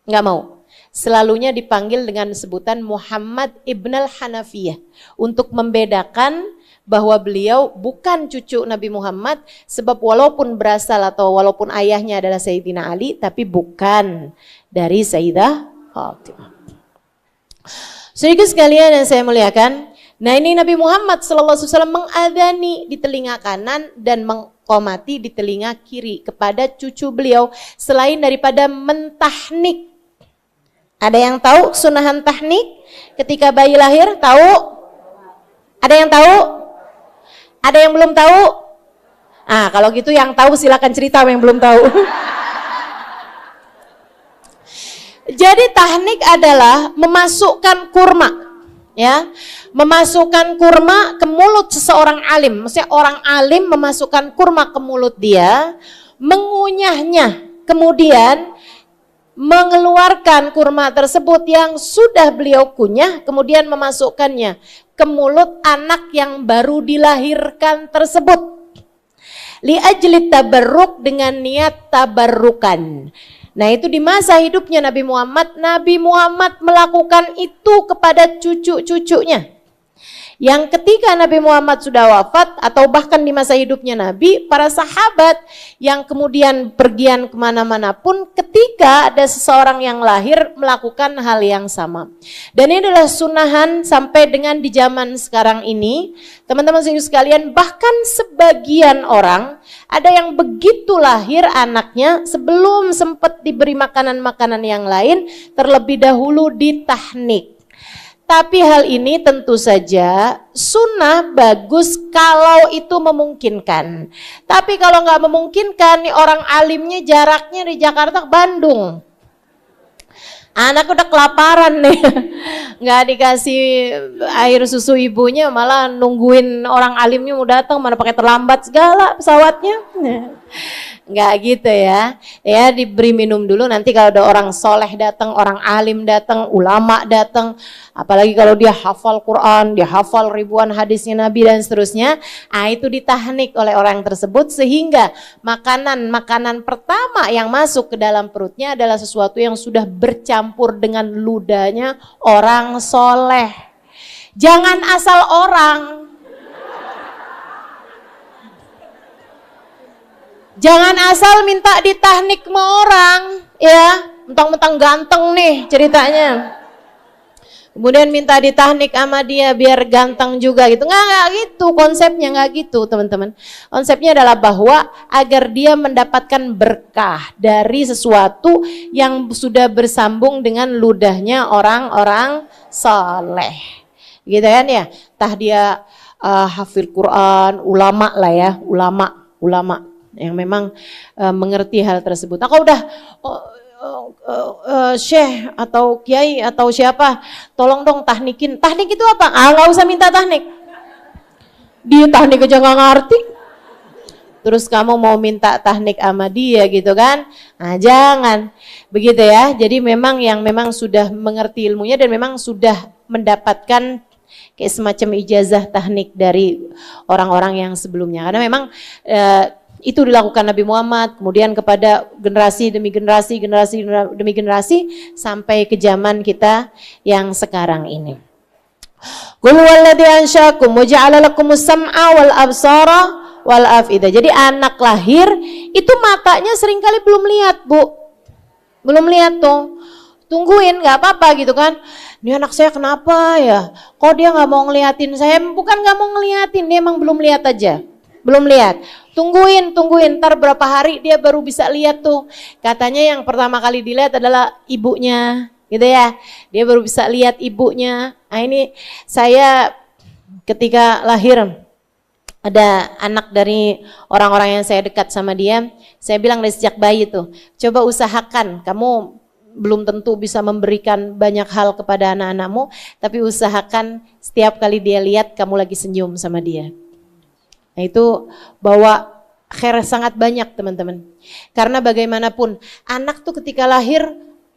nggak mau. Selalunya dipanggil dengan sebutan Muhammad ibn al-Hanafiyah untuk membedakan bahwa beliau bukan cucu Nabi Muhammad, sebab walaupun berasal atau walaupun ayahnya adalah Sayyidina Ali, tapi bukan dari Sayyidah Fatimah. Saudara sekalian yang saya muliakan, nah ini Nabi Muhammad SAW mengadani di telinga kanan dan mengqomati di telinga kiri kepada cucu beliau, selain daripada mentahnik. Ada yang tahu sunahan tahnik ketika bayi lahir? Tahu? Ada yang tahu? Ada yang belum tahu? Ah, kalau gitu yang tahu silakan cerita yang belum tahu. Jadi tahnik adalah memasukkan kurma, ya, memasukkan kurma ke mulut seseorang alim. Maksudnya orang alim memasukkan kurma ke mulut dia, mengunyahnya, kemudian mengeluarkan kurma tersebut yang sudah beliau kunyah, kemudian memasukkannya ke mulut anak yang baru dilahirkan tersebut. Li ajli tabarruk, dengan niat tabarrukan. Nah itu di masa hidupnya Nabi Muhammad melakukan itu kepada cucu-cucunya. Yang ketika Nabi Muhammad sudah wafat atau bahkan di masa hidupnya Nabi, para sahabat yang kemudian pergian kemana-mana pun ketika ada seseorang yang lahir melakukan hal yang sama. Dan ini adalah sunahan sampai dengan di zaman sekarang ini. Teman-teman sekalian, bahkan sebagian orang ada yang begitu lahir anaknya sebelum sempat diberi makanan-makanan yang lain, terlebih dahulu ditahnik. Tapi hal ini tentu saja sunnah bagus kalau itu memungkinkan. Tapi kalau nggak memungkinkan, nih orang alimnya jaraknya di Jakarta ke Bandung. Anak udah kelaparan nih, nggak dikasih air susu ibunya, malah nungguin orang alimnya mau datang, mana pakai terlambat segala pesawatnya. Nggak gitu ya, ya diberi minum dulu, nanti kalau ada orang soleh datang, orang alim datang, ulama datang, apalagi kalau dia hafal Quran, dia hafal ribuan hadisnya Nabi dan seterusnya, itu ditahnik oleh orang tersebut sehingga makanan pertama yang masuk ke dalam perutnya adalah sesuatu yang sudah bercampur dengan ludahnya orang soleh. Jangan asal orang. Jangan asal minta ditahnik sama orang, ya, mentang-mentang ganteng nih ceritanya. Kemudian minta ditahnik sama dia biar ganteng juga gitu. Nggak gitu, konsepnya nggak gitu teman-teman. Konsepnya adalah bahwa agar dia mendapatkan berkah dari sesuatu yang sudah bersambung dengan ludahnya orang-orang soleh. Gitu kan ya, entah dia hafil Quran, ulama lah ya, ulama yang memang mengerti hal tersebut. Nah, kalau udah syekh atau kiai atau siapa, tolong dong tahnikin. Tahnik itu apa? Nggak usah minta tahnik. Dia tahnik aja nggak ngerti. terus kamu mau minta tahnik sama dia gitu kan? Nah, jangan begitu ya. Jadi memang yang memang sudah mengerti ilmunya dan memang sudah mendapatkan kayak semacam ijazah tahnik dari orang-orang yang sebelumnya. Karena memang itu dilakukan Nabi Muhammad, kemudian kepada generasi demi generasi, generasi demi generasi, sampai ke zaman kita yang sekarang ini. Qul huwallazi ansyakum wa ja'ala lakumus sam'a wal absara wal af'idah. Jadi anak lahir itu matanya seringkali belum lihat, Bu. Belum lihat tuh. Tungguin, nggak apa-apa gitu kan. Ini anak saya kenapa ya? Kok dia nggak mau ngeliatin saya? Bukan nggak mau ngeliatin, dia emang belum lihat aja. Belum lihat. Tungguin, ntar berapa hari dia baru bisa lihat tuh. Katanya yang pertama kali dilihat adalah ibunya, gitu ya. Dia baru bisa lihat ibunya. Nah ini saya ketika lahir, ada anak dari orang-orang yang saya dekat sama dia, saya bilang dari sejak bayi tuh, coba usahakan, kamu belum tentu bisa memberikan banyak hal kepada anak-anakmu, tapi usahakan setiap kali dia lihat kamu lagi senyum sama dia. Nah itu bawa khair sangat banyak teman-teman. Karena bagaimanapun anak tuh ketika lahir,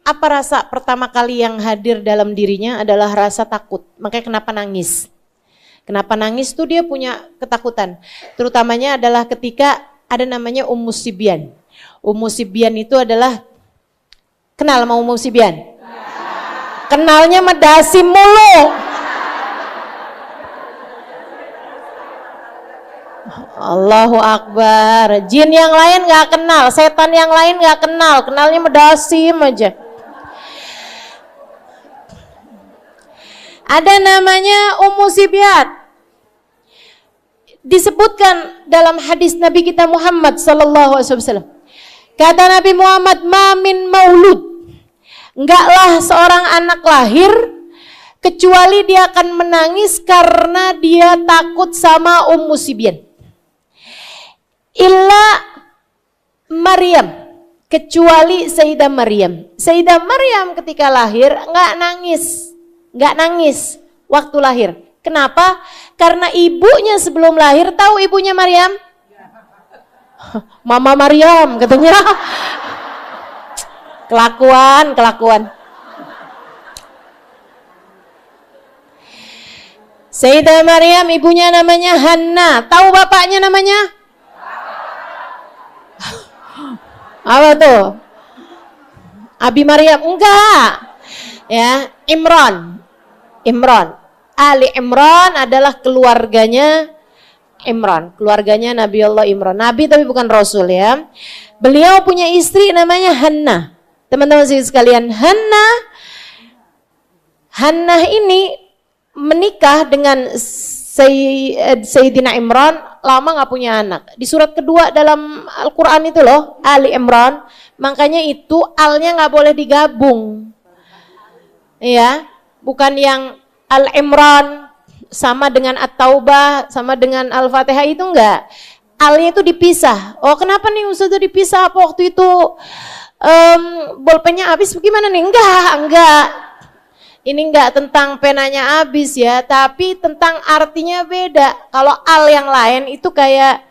apa rasa pertama kali yang hadir dalam dirinya adalah rasa takut. Makanya kenapa nangis. Kenapa nangis tuh dia punya ketakutan. Terutamanya adalah ketika ada namanya Ummu Sibyan. Ummu Sibyan itu adalah, kenal sama Ummu Sibyan? Kenalnya medasi mulu. Allahu Akbar. Jin yang lain gak kenal, setan yang lain gak kenal, kenalnya medasim aja. Ada namanya Ummu Sibyan. Disebutkan dalam hadis Nabi kita Muhammad sallallahu alaihi wasallam. Kata Nabi Muhammad, "Ma min maulud." Enggaklah seorang anak lahir kecuali dia akan menangis karena dia takut sama Ummu Sibyan. Illa Maryam, kecuali Sayyidah Maryam. Sayyidah Maryam ketika lahir nggak nangis waktu lahir. Kenapa? Karena ibunya sebelum lahir, tahu ibunya Maryam? Mama Maryam katanya. Kelakuan. Sayyidah Maryam ibunya namanya Hanna. Tahu bapaknya namanya? Apa tuh? Abi Maryam? Enggak. Ya, Imran. Ali Imran adalah keluarganya Imran, keluarganya Nabi Allah Imran. Nabi tapi bukan Rasul ya. Beliau punya istri namanya Hanna. Teman-teman sekalian, Hanna ini menikah dengan Sayyidina Imran, lama gak punya anak. Di surat kedua dalam Al-Quran itu loh, Ali Imran, makanya itu alnya gak boleh digabung. Ya, bukan yang Al-Imran sama dengan At-Taubah, sama dengan Al-Fatihah, itu enggak. Alnya itu dipisah. Oh kenapa nih Ustaz itu dipisah? Apa waktu itu bolpennya habis bagaimana nih? Enggak. Ini enggak tentang penanya habis ya, tapi tentang artinya beda. Kalau al yang lain itu kayak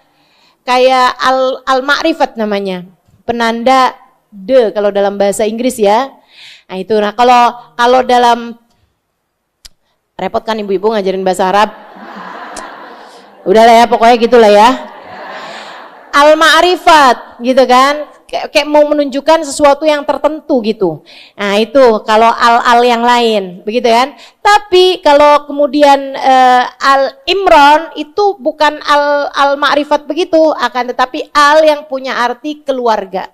al-ma'rifat namanya. Penanda de kalau dalam bahasa Inggris ya. Nah itu. Nah kalau dalam, repot kan ibu-ibu ngajarin bahasa Arab. Udahlah ya, pokoknya gitulah ya. Al-ma'rifat gitu kan. Kayak mau menunjukkan sesuatu yang tertentu gitu. Nah itu kalau al-al yang lain, begitu kan. Tapi kalau kemudian al-imran itu bukan al-ma'rifat begitu, akan tetapi al yang punya arti keluarga.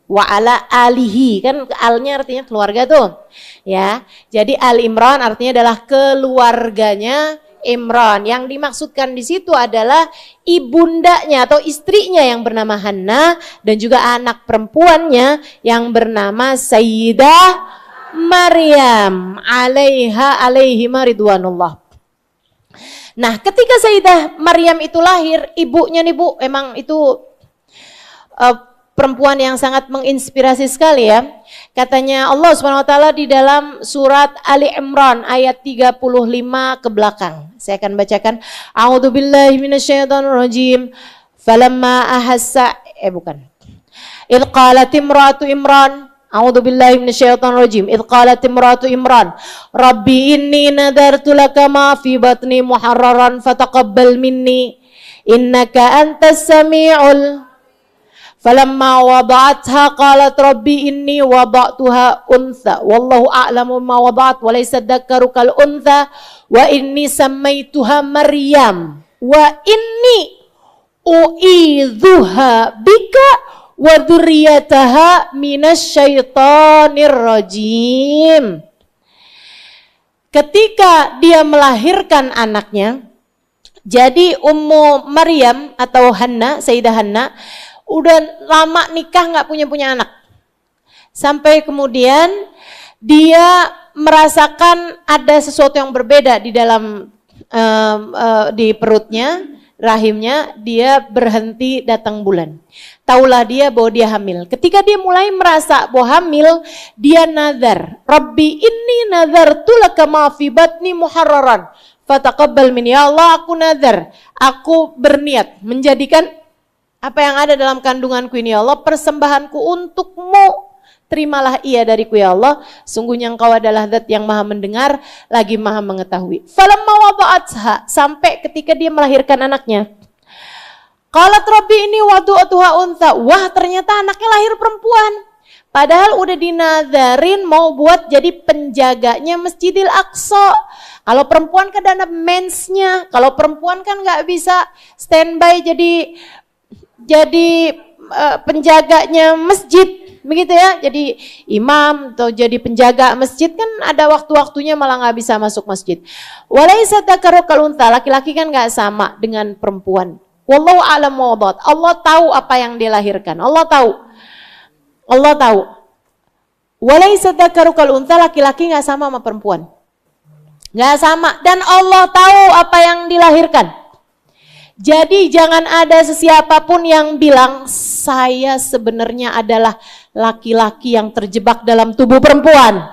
Wa ala alihi, kan alnya artinya keluarga tuh. Ya. Jadi al-imran artinya adalah keluarganya Imran. Yang dimaksudkan di situ adalah ibundanya atau istrinya yang bernama Hanna dan juga anak perempuannya yang bernama Sayyidah Maryam alaihi ridwanullah. Nah, ketika Sayyidah Maryam itu lahir, ibunya nih Bu, emang itu perempuan yang sangat menginspirasi sekali ya. Katanya Allah SWT di dalam surat Ali Imran ayat 35 ke belakang. Saya akan bacakan. A'udzubillahi minasyaitonirrajim. Falamma ahassa bukan. Idh qalat imratu Imran, a'udzu billahi minasyaitonir rajim. Idh qalat imratu Imran, Rabbi inni nadartu laka ma fi batni muharraran fataqabbal minni innaka antas samiul. Falamma wada'atha qalat rabbi inni wada'tuha untha wallahu a'lamu ma wada'at wa laysa dzakaru kal untha wa inni sammaituha Maryam wa inni u'idzuha bika wa dzurriyyataha minasyaitonir rajim. Ketika dia melahirkan anaknya, jadi Ummu Maryam atau Hanna, Sayyidah Hanna udah lama nikah nggak punya anak, sampai kemudian dia merasakan ada sesuatu yang berbeda di dalam di perutnya, rahimnya. Dia berhenti datang bulan. Taulah dia bahwa dia hamil. Ketika dia mulai merasa bahwa hamil, dia nazar, Rabbi inni nazartu laka ma fi batni muharraran fataqabbal minni. Ya Allah, aku nazar, aku berniat menjadikan apa yang ada dalam kandunganku ini, ya Allah, persembahanku untukmu. Terimalah ia dariku, ya Allah. Sungguhnya engkau adalah zat yang maha mendengar, lagi maha mengetahui. Falamma wada'atha, sampai ketika dia melahirkan anaknya. Qalat Rabbi ini wadu'atuha untha. Wah, ternyata anaknya lahir perempuan. Padahal udah dinazarin mau buat jadi penjaganya Masjidil Aqsa. Kalau perempuan kan ada mensnya. Kalau perempuan kan nggak bisa standby jadi penjaganya masjid, begitu ya. Jadi imam atau jadi penjaga masjid kan ada waktu-waktunya malah nggak bisa masuk masjid. Walaysa dzakaru kal untha, laki-laki kan nggak sama dengan perempuan. Wallahu a'lam wada'at. Allah tahu apa yang dilahirkan. Allah tahu. Walaysa dzakaru kal untha, laki-laki nggak sama perempuan. Nggak sama, dan Allah tahu apa yang dilahirkan. Jadi jangan ada sesiapapun yang bilang saya sebenarnya adalah laki-laki yang terjebak dalam tubuh perempuan.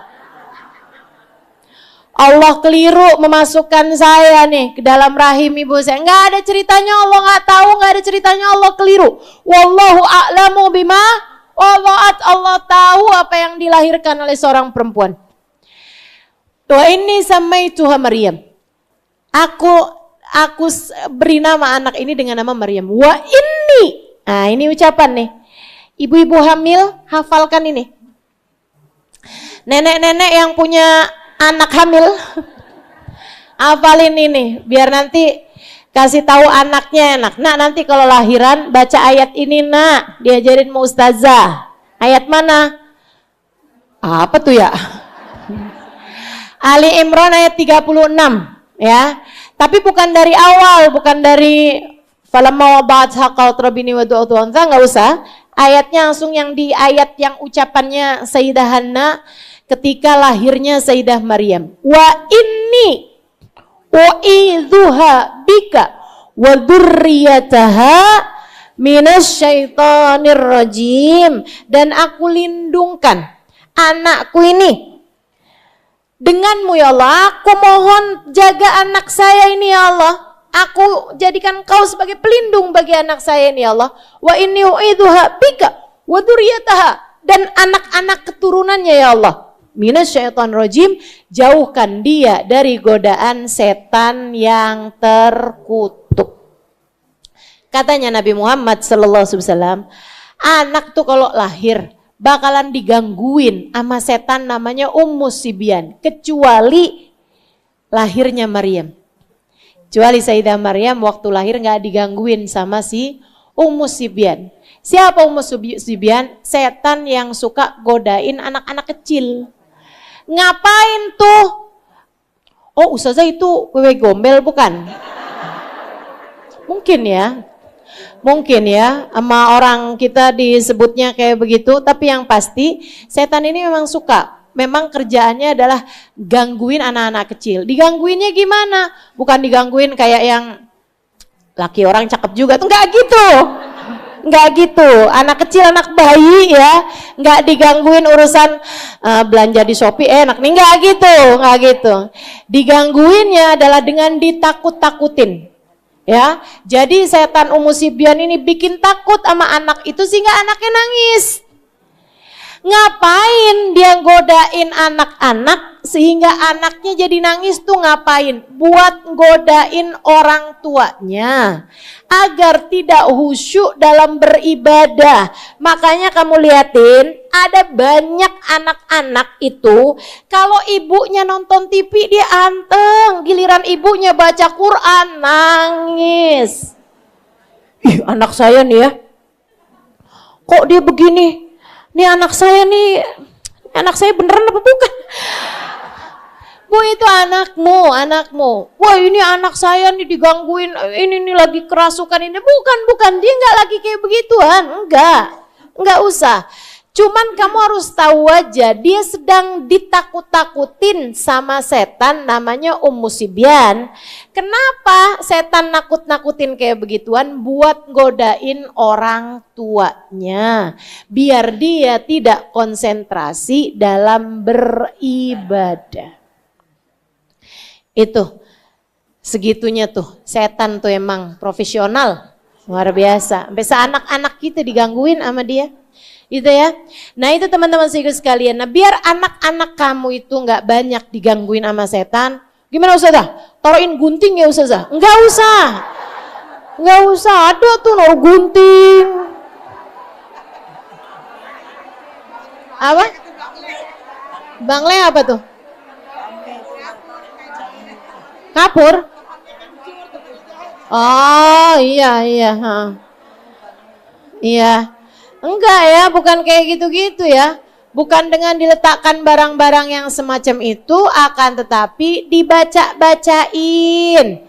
Allah keliru memasukkan saya nih ke dalam rahim ibu saya. Nggak ada ceritanya, Allah nggak tahu, nggak ada ceritanya, Allah keliru. Wallahu a'lamu bima wada'at. Allah tahu apa yang dilahirkan oleh seorang perempuan. Wa inni sammaituha Maryam. Aku beri nama anak ini dengan nama Maryam. Wa inni. Nah, ini ucapan nih. Ibu-ibu hamil, hafalkan ini. Nenek-nenek yang punya anak hamil, hafalin ini. Biar nanti kasih tahu anaknya enak. Nah, nanti kalau lahiran baca ayat ini, nak. Diajarin mau ustazah. Ayat mana? Apa tuh ya? Ali Imran ayat 36. Ya. Tapi bukan dari awal, bukan dari falamma wada'atha qalat rabbi inni wadu'tuha untha, enggak usah. Ayatnya langsung yang di ayat yang ucapannya Sayyidah Hanna ketika lahirnya Sayyidah Maryam. Wa inni u'idzuha bika wa dzurriyyataha minasyaitonir rajim, dan aku lindungkan anakku ini denganmu, ya Allah. Aku mohon jaga anak saya ini, ya Allah. Aku jadikan kau sebagai pelindung bagi anak saya ini, ya Allah. Wa inni u'idzuha bika wa dzurriyyataha, dan anak-anak keturunannya, ya Allah. Minasyaitonir rajim, jauhkan dia dari godaan setan yang terkutuk. Katanya Nabi Muhammad sallallahu alaihi wasallam, anak tuh kalau lahir bakalan digangguin sama setan namanya Ummu Sibyan, kecuali lahirnya Maryam. Kecuali Sayyidah Maryam waktu lahir nggak digangguin sama si Ummu Sibyan. Siapa Ummu Sibyan? Setan yang suka godain anak-anak kecil. Ngapain tuh? Oh, ustazah itu wewe gombel bukan? Mungkin ya, sama orang kita disebutnya kayak begitu, tapi yang pasti setan ini memang suka. Memang kerjaannya adalah gangguin anak-anak kecil. Digangguinnya gimana? Bukan digangguin kayak yang laki orang cakep juga, tuh enggak gitu. Anak kecil, anak bayi ya, enggak digangguin urusan belanja di Shopee enak nih, enggak gitu. Digangguinnya adalah dengan ditakut-takutin. Ya, jadi setan Ummu Sibyan ini bikin takut sama anak itu sehingga anaknya nangis. Ngapain dia godain anak-anak sehingga anaknya jadi nangis tuh ngapain? Buat godain orang tuanya agar tidak khusyuk dalam beribadah. Makanya kamu liatin ada banyak anak-anak itu kalau ibunya nonton TV dia anteng, giliran ibunya baca Quran nangis. Ih, anak saya nih ya, kok dia begini? Nih anak saya beneran apa bukan? Bu, itu anakmu. Wah, ini anak saya nih digangguin, ini nih lagi kerasukan ini. Bukan, dia nggak lagi kayak begituan, enggak usah. Cuman kamu harus tahu aja, dia sedang ditakut-takutin sama setan namanya Ummu Sibyan. Kenapa setan nakut-nakutin kayak begituan? Buat godain orang tuanya. Biar dia tidak konsentrasi dalam beribadah. Itu, segitunya tuh, setan tuh emang profesional. Luar biasa, sampai anak-anak kita digangguin sama dia. Gitu ya. Nah itu teman-teman sekalian. Nah biar anak-anak kamu itu nggak banyak digangguin sama setan. Gimana Ustazah? Taruhin gunting ya Ustazah? Nggak usah. Ada tuh naruh gunting. Apa? Bangle apa tuh? Kapur? Oh iya. Iya. Enggak ya, bukan kayak gitu-gitu ya. Bukan dengan diletakkan barang-barang yang semacam itu, akan tetapi dibaca-bacain.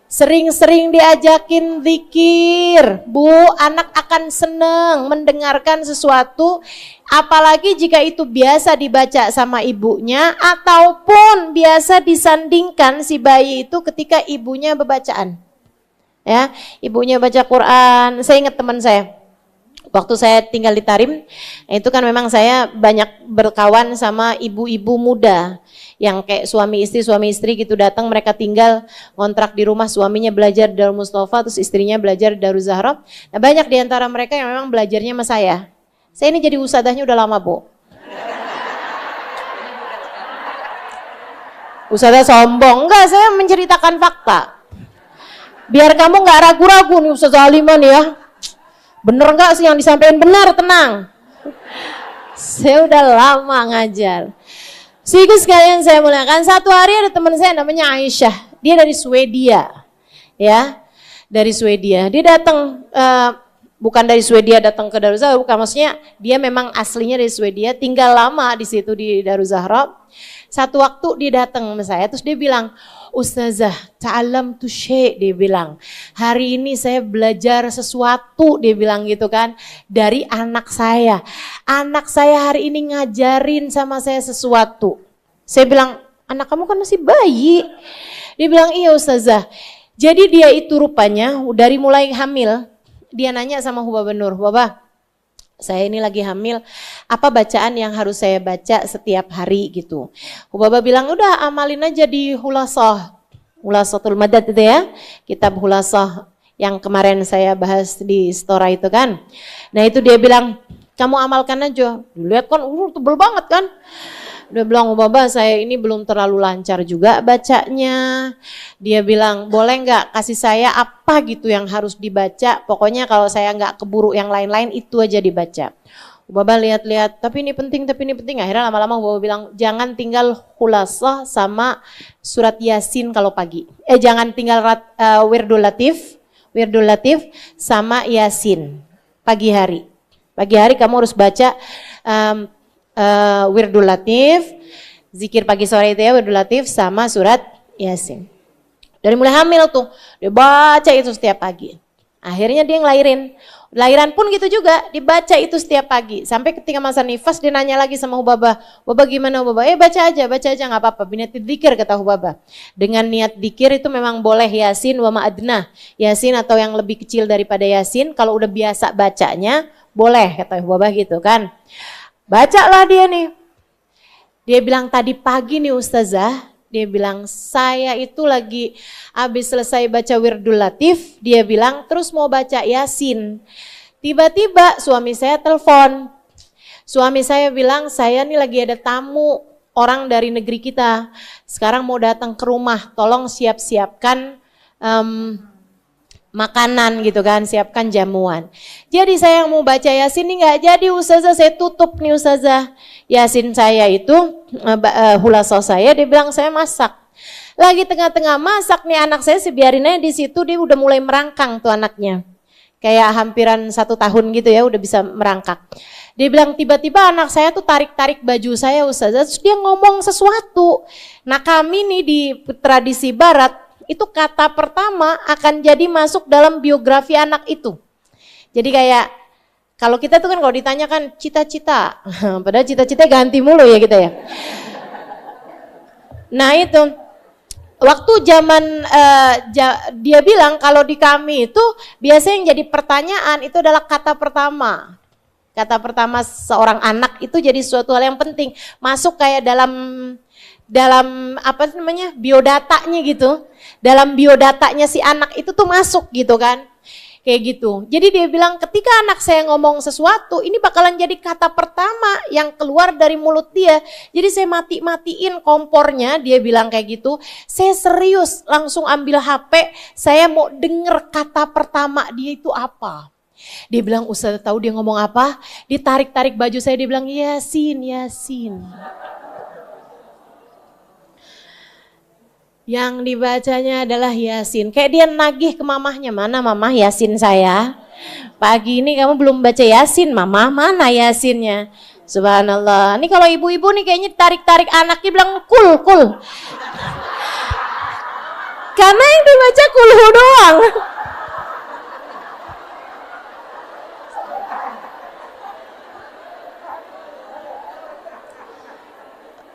Sering-sering diajakin zikir. Bu, anak akan seneng mendengarkan sesuatu, apalagi jika itu biasa dibaca sama ibunya, ataupun biasa disandingkan si bayi itu ketika ibunya bacaan. Ya, ibunya baca Quran. Saya ingat teman saya. Waktu saya tinggal di Tarim, itu kan memang saya banyak berkawan sama ibu-ibu muda yang kayak suami istri gitu datang, mereka tinggal ngontrak di rumah, suaminya belajar di Darul Mustafa, terus istrinya belajar di Darul Zahra. Nah, banyak di antara mereka yang memang belajarnya sama saya. Saya ini jadi ustadzahnya udah lama, Bu. Ustadzah sombong, enggak, saya menceritakan fakta. Biar kamu nggak ragu-ragu nih Ustadzah Halimah nih ya. Bener nggak sih yang disampaikan? Benar, tenang. Saya udah lama ngajar. Sikut sekalian saya muliakan. Satu hari ada teman saya namanya Aisyah. Dia dari Swedia, ya, dari Swedia. Dia datang, bukan dari Swedia datang ke Darul Zahra, bukan, maksudnya dia memang aslinya dari Swedia, tinggal lama di situ di Darul Zahra. Satu waktu dia datang sama saya, terus dia bilang, Ustazah, ta'allamtu syai', dia bilang. Hari ini saya belajar sesuatu, dia bilang gitu kan, dari anak saya. Anak saya hari ini ngajarin sama saya sesuatu. Saya bilang, anak kamu kan masih bayi. Dia bilang, iya Ustazah. Jadi dia itu rupanya dari mulai hamil, dia nanya sama Hubaba Nur, Hubaba, saya ini lagi hamil, apa bacaan yang harus saya baca setiap hari gitu. Hubaba bilang, udah amalin aja di Hulasatul Madad itu ya, kitab Hulasah yang kemarin saya bahas di Stora itu kan. Nah itu dia bilang, kamu amalkan aja. Lihat kan, tebel banget kan. Dia bilang, Hubaba saya ini belum terlalu lancar juga bacanya. Dia bilang, boleh nggak kasih saya apa gitu yang harus dibaca. Pokoknya kalau saya nggak keburu yang lain-lain itu aja dibaca. Hubaba lihat-lihat, tapi ini penting. Akhirnya lama-lama Hubaba bilang, jangan tinggal Khulasah sama surat Yasin kalau pagi. Jangan tinggal Wirdul Latif sama Yasin pagi hari. Pagi hari kamu harus baca Wirdul Latif, zikir pagi sore itu ya, Wirdul Latif sama surat Yasin. Dari mulai hamil tuh, dia baca itu setiap pagi. Akhirnya dia ngelahirin. Lahiran pun gitu juga, dibaca itu setiap pagi. Sampai ketika masa nifas dia nanya lagi sama Hubaba, Hubaba gimana Hubaba? Baca aja nggak apa-apa. Biniat dzikir kata Hubaba. Dengan niat dzikir itu memang boleh Yasin wa ma'adna. Yasin atau yang lebih kecil daripada Yasin, kalau udah biasa bacanya boleh kata Hubaba gitu kan. Bacalah dia nih. Dia bilang tadi pagi nih Ustazah, Dia bilang, saya itu lagi habis selesai baca Wirdul Latif, dia bilang terus mau baca Yasin. Tiba-tiba suami saya telepon. Suami saya bilang, saya nih lagi ada tamu orang dari negeri kita. Sekarang mau datang ke rumah, tolong siap-siapkan makanan gitu kan, siapkan jamuan. Jadi saya yang mau baca Yasin ini nggak jadi Ustazah, saya tutup nih Ustazah. Yasin saya itu, hulasah saya, dia bilang saya masak. Lagi tengah-tengah masak nih anak saya, biarin aja di situ, dia udah mulai merangkang tuh anaknya. Kayak hampiran 1 tahun gitu ya, udah bisa merangkak. Dia bilang tiba-tiba anak saya tuh tarik-tarik baju saya Ustazah, terus dia ngomong sesuatu. Nah kami nih di tradisi barat, itu kata pertama akan jadi masuk dalam biografi anak itu. Jadi kayak kalau kita tuh kan kalau ditanyakan cita-cita, padahal cita-cita ganti mulu ya kita ya. Nah itu waktu zaman dia bilang kalau di kami itu biasanya yang jadi pertanyaan itu adalah kata pertama. Kata pertama seorang anak itu jadi suatu hal yang penting, masuk kayak dalam apa namanya biodatanya gitu, dalam biodatanya si anak itu tuh masuk gitu kan, kayak gitu. Jadi dia bilang ketika anak saya ngomong sesuatu, ini bakalan jadi kata pertama yang keluar dari mulut dia. Jadi saya matiin kompornya, dia bilang kayak gitu. Saya serius langsung ambil HP, saya mau denger kata pertama dia itu apa. Dia bilang Ustaz tahu dia ngomong apa? Ditarik-tarik baju saya, dia bilang Yasin, Yasin. Yang dibacanya adalah Yasin. Kayak dia nagih ke mamahnya, mana mamah Yasin saya? Pagi ini kamu belum baca Yasin, mamah mana Yasinnya? Subhanallah. Ini kalau ibu-ibu nih kayaknya tarik-tarik anaknya bilang kul. Karena yang dibaca kulhu doang.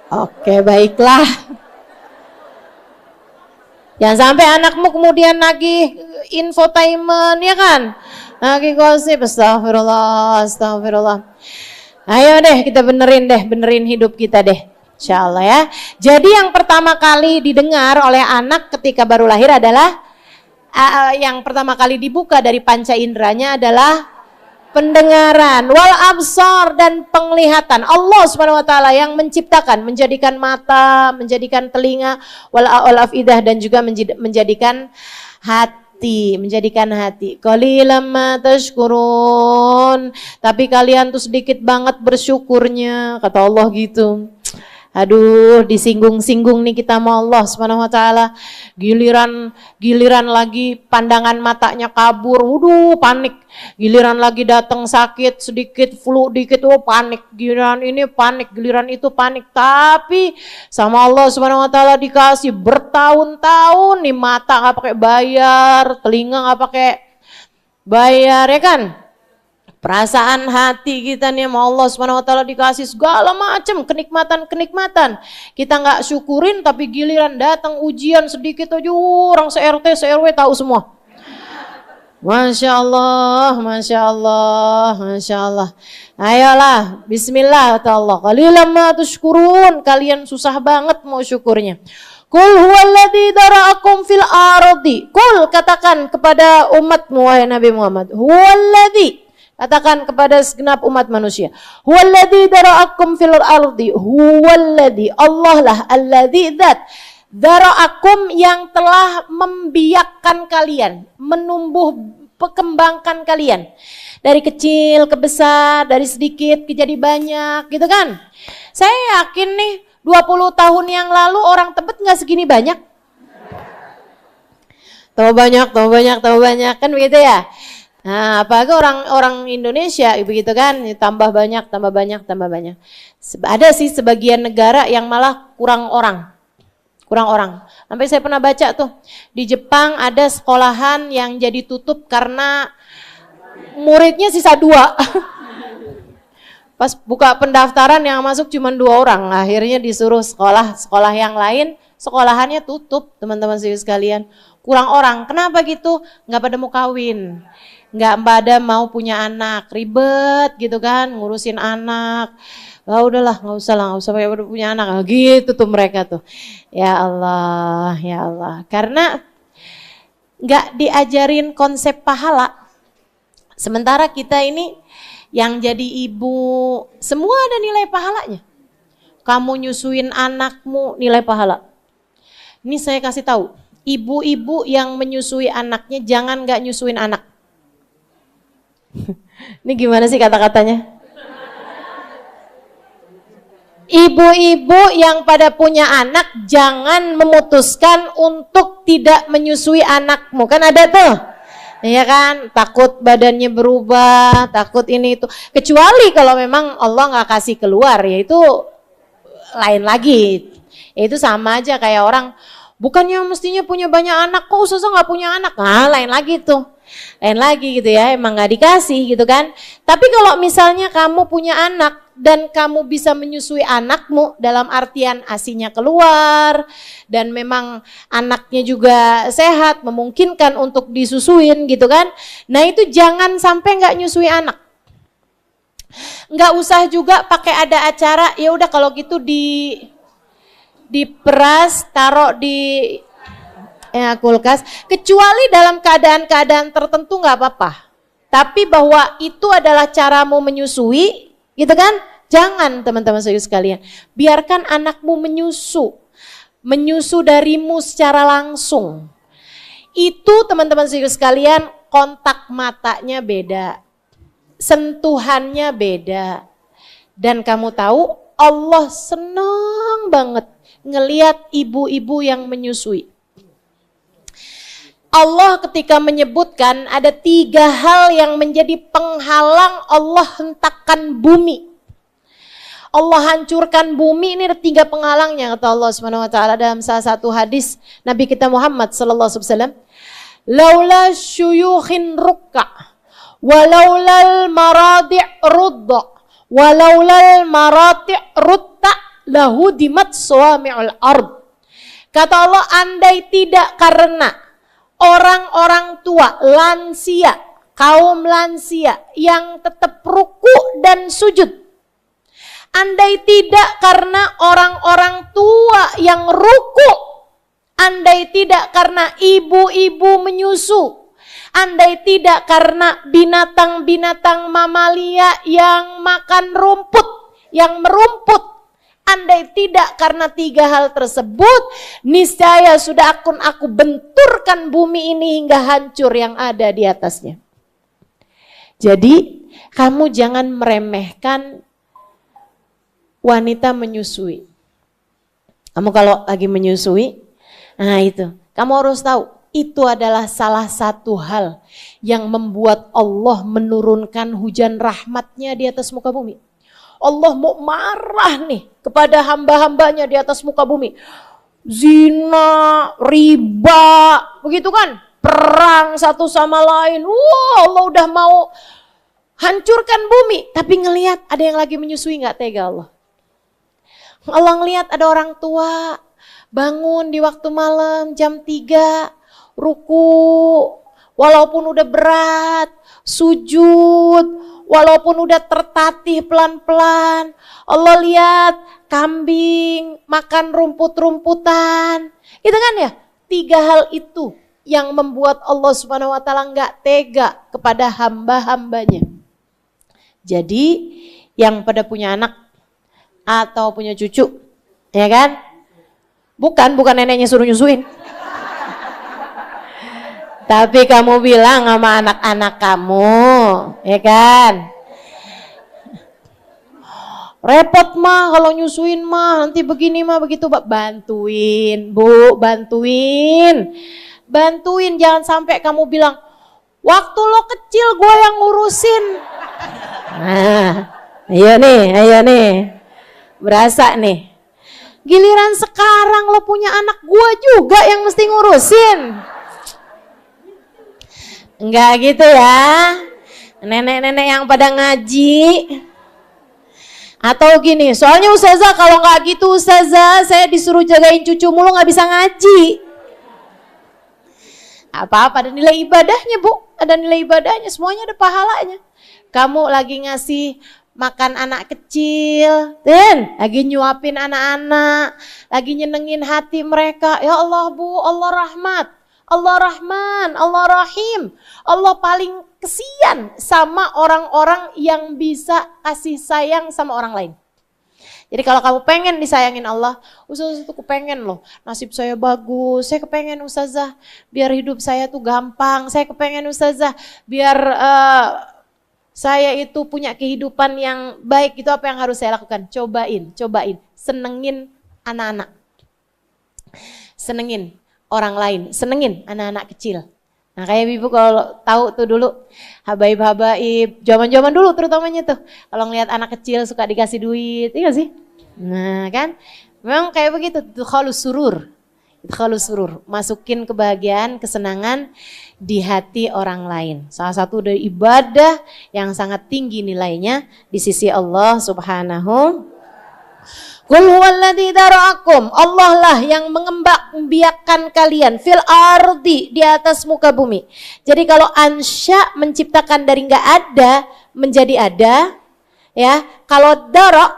Oke, baiklah. Jangan sampai anakmu kemudian nagih infotainment, ya kan? Nagih gosip, astagfirullah. Ayo deh, kita benerin hidup kita deh. Insyaallah ya. Jadi yang pertama kali didengar oleh anak ketika baru lahir adalah, yang pertama kali dibuka dari panca inderanya adalah pendengaran, wal absar dan penglihatan. Allah Subhanahu wa taala yang menciptakan, menjadikan mata, menjadikan telinga, wal afidah dan juga menjadikan hati, Qalilan ma tashkurun. Tapi kalian tuh sedikit banget bersyukurnya, kata Allah gitu. Aduh, disinggung-singgung nih kita sama Allah Subhanahu wa taala. Giliran lagi pandangan matanya kabur, waduh panik. Giliran lagi datang sakit sedikit, flu dikit, oh panik. Giliran ini panik, giliran itu panik. Tapi sama Allah Subhanahu wa taala dikasih bertahun-tahun nih, mata enggak pakai bayar, telinga enggak pakai bayar, ya kan? Perasaan hati kita nih sama Allah Subhanahu wa taala dikasih segala macam kenikmatan. Kita nggak syukurin, tapi giliran datang ujian sedikit aja orang se-RT, se-RW tahu semua. Masya Allah. Ayolah, bismillah kata Allah. Qalilan ma tusykurun, kalian susah banget mau syukurnya. Qul huwallazi dara'akum fil ardi. Qul, katakan kepada umatmu wahai Nabi Muhammad. Huwallazi, katakan kepada segenap umat manusia. Huwallazi dara'akum fil ardi. Huwallazi, Allah lah, allazi dzat. Dara'akum, yang telah membiakkan kalian, kembangkan kalian. Dari kecil ke besar, dari sedikit ke jadi banyak, gitu kan. Saya yakin nih, 20 tahun yang lalu orang Tebet gak segini banyak. Tambah banyak, kan begitu ya. Nah, apalagi orang Indonesia begitu kan, tambah banyak. Ada sih sebagian negara yang malah kurang orang. Sampai saya pernah baca tuh, di Jepang ada sekolahan yang jadi tutup karena muridnya sisa 2. Pas buka pendaftaran yang masuk cuma 2 orang, akhirnya disuruh sekolah yang lain, sekolahannya tutup, teman-teman sekalian. Kurang orang, kenapa gitu? Nggak pada mau kawin, nggak pada mau punya anak, ribet gitu kan, ngurusin anak. Ah udahlah, nggak usah punya anak. Gitu tuh mereka tuh. Ya Allah, ya Allah. Karena nggak diajarin konsep pahala. Sementara kita ini yang jadi ibu, semua ada nilai pahalanya. Kamu nyusuin anakmu, nilai pahala. Ini saya kasih tahu, ibu-ibu yang menyusui anaknya jangan nggak nyusuin anak. Ini gimana sih kata-katanya? Ibu-ibu yang pada punya anak jangan memutuskan untuk tidak menyusui anakmu. Kan ada tuh. Iya kan, takut badannya berubah, takut ini itu. Kecuali kalau memang Allah nggak kasih keluar, ya itu lain lagi. Ya itu sama aja kayak orang, bukannya mestinya punya banyak anak, kok Ustazah nggak punya anak? Nah, lain lagi tuh. Lain lagi gitu ya, emang nggak dikasih gitu kan. Tapi kalau misalnya kamu punya anak dan kamu bisa menyusui anakmu dalam artian ASINya keluar dan memang anaknya juga sehat, memungkinkan untuk disusuin gitu kan. Nah itu jangan sampai nggak nyusui anak. Nggak usah juga pakai ada acara, ya udah kalau gitu diperas, taruh di kulkas, kecuali dalam keadaan-keadaan tertentu nggak apa-apa. Tapi bahwa itu adalah caramu menyusui, gitu kan? Jangan teman-teman sekalian. Biarkan anakmu menyusu darimu secara langsung. Itu teman-teman sekalian, kontak matanya beda, sentuhannya beda. Dan kamu tahu Allah senang banget ngelihat ibu-ibu yang menyusui. Allah ketika menyebutkan ada 3 hal yang menjadi penghalang Allah hentakkan bumi. Allah hancurkan bumi, ini ada 3 penghalangnya kata Allah Subhanahu wa taala dalam salah satu hadis Nabi kita Muhammad sallallahu alaihi wasallam. Laula syuyukhin rukka walaulal maradi' rudda walaulal marati' rutta lahudimat sawami'ul ard. Kata Allah, andai tidak karena orang-orang tua, lansia, kaum lansia yang tetap ruku dan sujud. Andai tidak karena orang-orang tua yang ruku, andai tidak karena ibu-ibu menyusu, andai tidak karena binatang-binatang mamalia yang makan rumput, yang merumput, andai tidak karena 3 hal tersebut, niscaya sudah aku benturkan bumi ini hingga hancur yang ada di atasnya. Jadi, kamu jangan meremehkan wanita menyusui. Kamu kalau lagi menyusui, nah itu, kamu harus tahu, itu adalah salah satu hal yang membuat Allah menurunkan hujan rahmatnya di atas muka bumi. Allah mau marah nih kepada hamba-hambanya di atas muka bumi. Zina, riba, begitu kan? Perang satu sama lain. Allah udah mau hancurkan bumi. Tapi ngelihat ada yang lagi menyusui, gak tega Allah. Allah ngelihat ada orang tua bangun di waktu malam jam 3, ruku, walaupun udah berat, sujud, walaupun udah tertatih pelan-pelan. Allah lihat kambing makan rumput-rumputan. Itu kan ya, 3 hal itu yang membuat Allah Subhanahu wa taala enggak tega kepada hamba-hambanya. Jadi yang pada punya anak atau punya cucu, ya kan? Bukan neneknya suruh nyusuin. Tapi kamu bilang sama anak-anak kamu, ya kan? Repot mah kalau nyusuin mah, nanti begini mah begitu, bantuin Bu, bantuin. Jangan sampai kamu bilang, waktu lo kecil gue yang ngurusin. Nah, ayo nih, berasa nih. Giliran sekarang lo punya anak, gue juga yang mesti ngurusin. Enggak gitu ya, nenek-nenek yang pada ngaji. Atau gini, soalnya Ustazah kalau nggak gitu Ustazah, saya disuruh jagain cucu mulu nggak bisa ngaji. Apa-apa, ada nilai ibadahnya Bu, ada nilai ibadahnya, semuanya ada pahalanya. Kamu lagi ngasih makan anak kecil, dan lagi nyuapin anak-anak, lagi nyenengin hati mereka. Ya Allah Bu, Allah rahmat, Allah Rahman, Allah Rahim. Allah paling kesian sama orang-orang yang bisa kasih sayang sama orang lain. Jadi kalau kamu pengen disayangin Allah, Ustazah tuh kepengen loh, nasib saya bagus, saya kepengen Ustazah biar hidup saya tuh gampang, saya kepengen Ustazah biar saya itu punya kehidupan yang baik. Itu apa yang harus saya lakukan? Cobain, senengin anak-anak, senengin orang lain, senengin anak-anak kecil. Nah kayak ibu kalau tahu tuh dulu habaib-habaib, zaman-zaman dulu terutamanya tuh, kalau ngelihat anak kecil suka dikasih duit, iya sih? Nah kan, memang kayak begitu, idkhalus surur, masukin kebahagiaan, kesenangan di hati orang lain. Salah satu dari ibadah yang sangat tinggi nilainya di sisi Allah Subhanahu. Qul huwallazi dara'akum, Allah lah yang mengembangbiakkan kalian fil ardi, di atas muka bumi. Jadi kalau ansya menciptakan dari enggak ada menjadi ada, ya. Kalau dara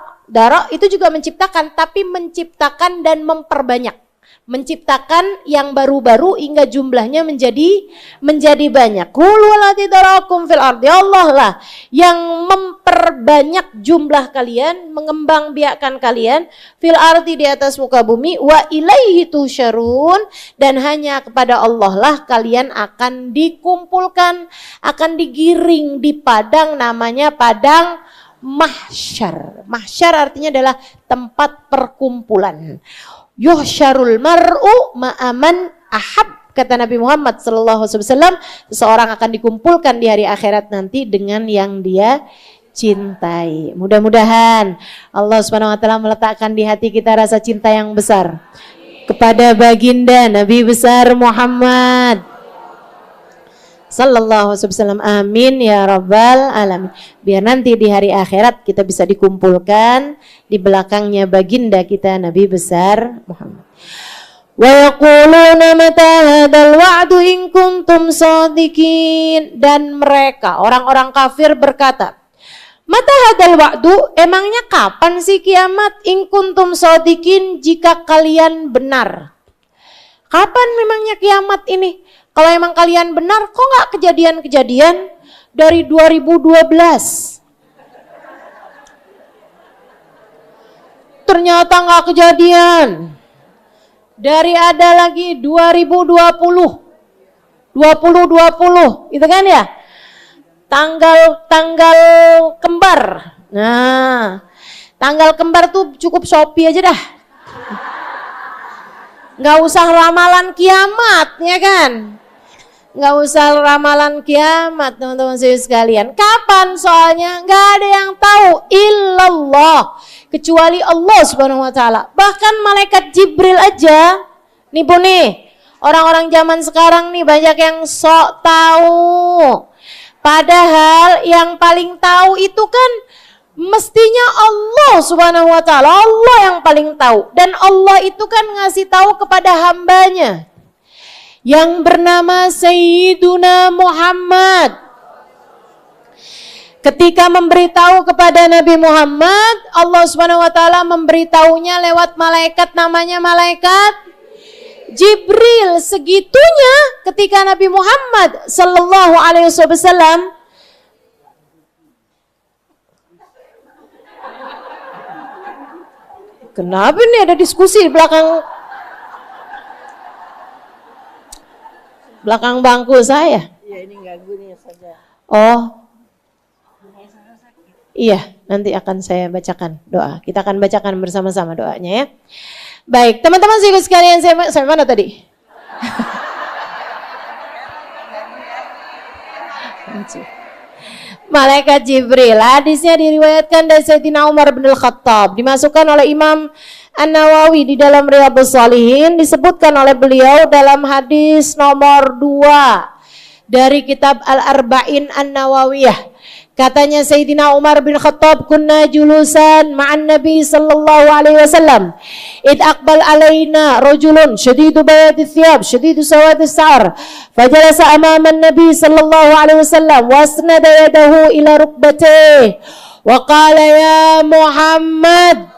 itu juga menciptakan, tapi menciptakan dan memperbanyak. Menciptakan yang baru-baru hingga jumlahnya menjadi banyak. Qul huwallazi dara'akum fil ardi, Allah lah yang memperbanyak jumlah kalian, mengembangbiakkan kalian fil ardi, di atas muka bumi, wa ilaihi tusyarun, dan hanya kepada Allah lah kalian akan dikumpulkan, akan digiring di padang, namanya padang mahsyar. Mahsyar artinya adalah tempat perkumpulan. Yuhsyarul mar'u ma'aman ahab, kata Nabi Muhammad SAW, seseorang akan dikumpulkan di hari akhirat nanti dengan yang dia cintai. Mudah-mudahan Allah Subhanahu wa taala meletakkan di hati kita rasa cinta yang besar kepada baginda Nabi besar Muhammad sallallahu alaihi wasallam. Amin ya rabbal alamin. Biar nanti di hari akhirat kita bisa dikumpulkan di belakangnya baginda kita Nabi besar Muhammad. Wa yaquluna mata hadzal wa'du in kuntum shadiqin, dan mereka orang-orang kafir berkata, mata hadzal wa'du, emangnya kapan sih kiamat, in kuntum shadiqin, jika kalian benar. Kapan memangnya kiamat ini? Kalau emang kalian benar, kok nggak kejadian-kejadian dari 2012? Ternyata nggak kejadian. Dari ada lagi 2020, itu kan ya? Tanggal kembar. Nah, tanggal kembar tuh cukup Shopee aja dah. Nggak usah ramalan kiamat, ya kan? Nggak usah ramalan kiamat, teman-teman sekalian. Kapan soalnya? Nggak ada yang tahu, illallah, kecuali Allah Subhanahu wa taala. Bahkan malaikat Jibril aja, nih Bu nih, orang-orang zaman sekarang nih banyak yang sok tahu. Padahal yang paling tahu itu kan mestinya Allah Subhanahu wa taala, Allah yang paling tahu. Dan Allah itu kan ngasih tahu kepada hambanya yang bernama Sayyiduna Muhammad. Ketika memberitahu kepada Nabi Muhammad, Allah Subhanahu wa taala memberitahunya lewat malaikat, namanya malaikat Jibril. Segitunya ketika Nabi Muhammad sallallahu alaihi wasallam kenapa nih ada diskusi di belakang bangku saya? Iya, ini ganggu nih saja. Oh. Iya, nanti akan saya bacakan doa. Kita akan bacakan bersama-sama doanya ya. Baik, teman-teman sekalian, saya mana tadi? Malaikat Jibril. Hadisnya diriwayatkan dari Sayyidina Umar bin Al-Khattab, dimasukkan oleh Imam An-Nawawi di dalam Riyadhus Shalihin, disebutkan oleh beliau dalam hadis nomor 2 dari kitab Al-Arba'in An-Nawawiyah. Katanya Sayyidina Umar bin Khattab, kunna julusan ma'an Nabi sallallahu alaihi wasallam. Id aqbal alaina rajulun shadidu bayadi thiyab, shadidu sawadi sa'ar. Fajalasa amama Nabi sallallahu alaihi wasallam, wasnada yadahu ila rukbatih. Wa qala ya Muhammad.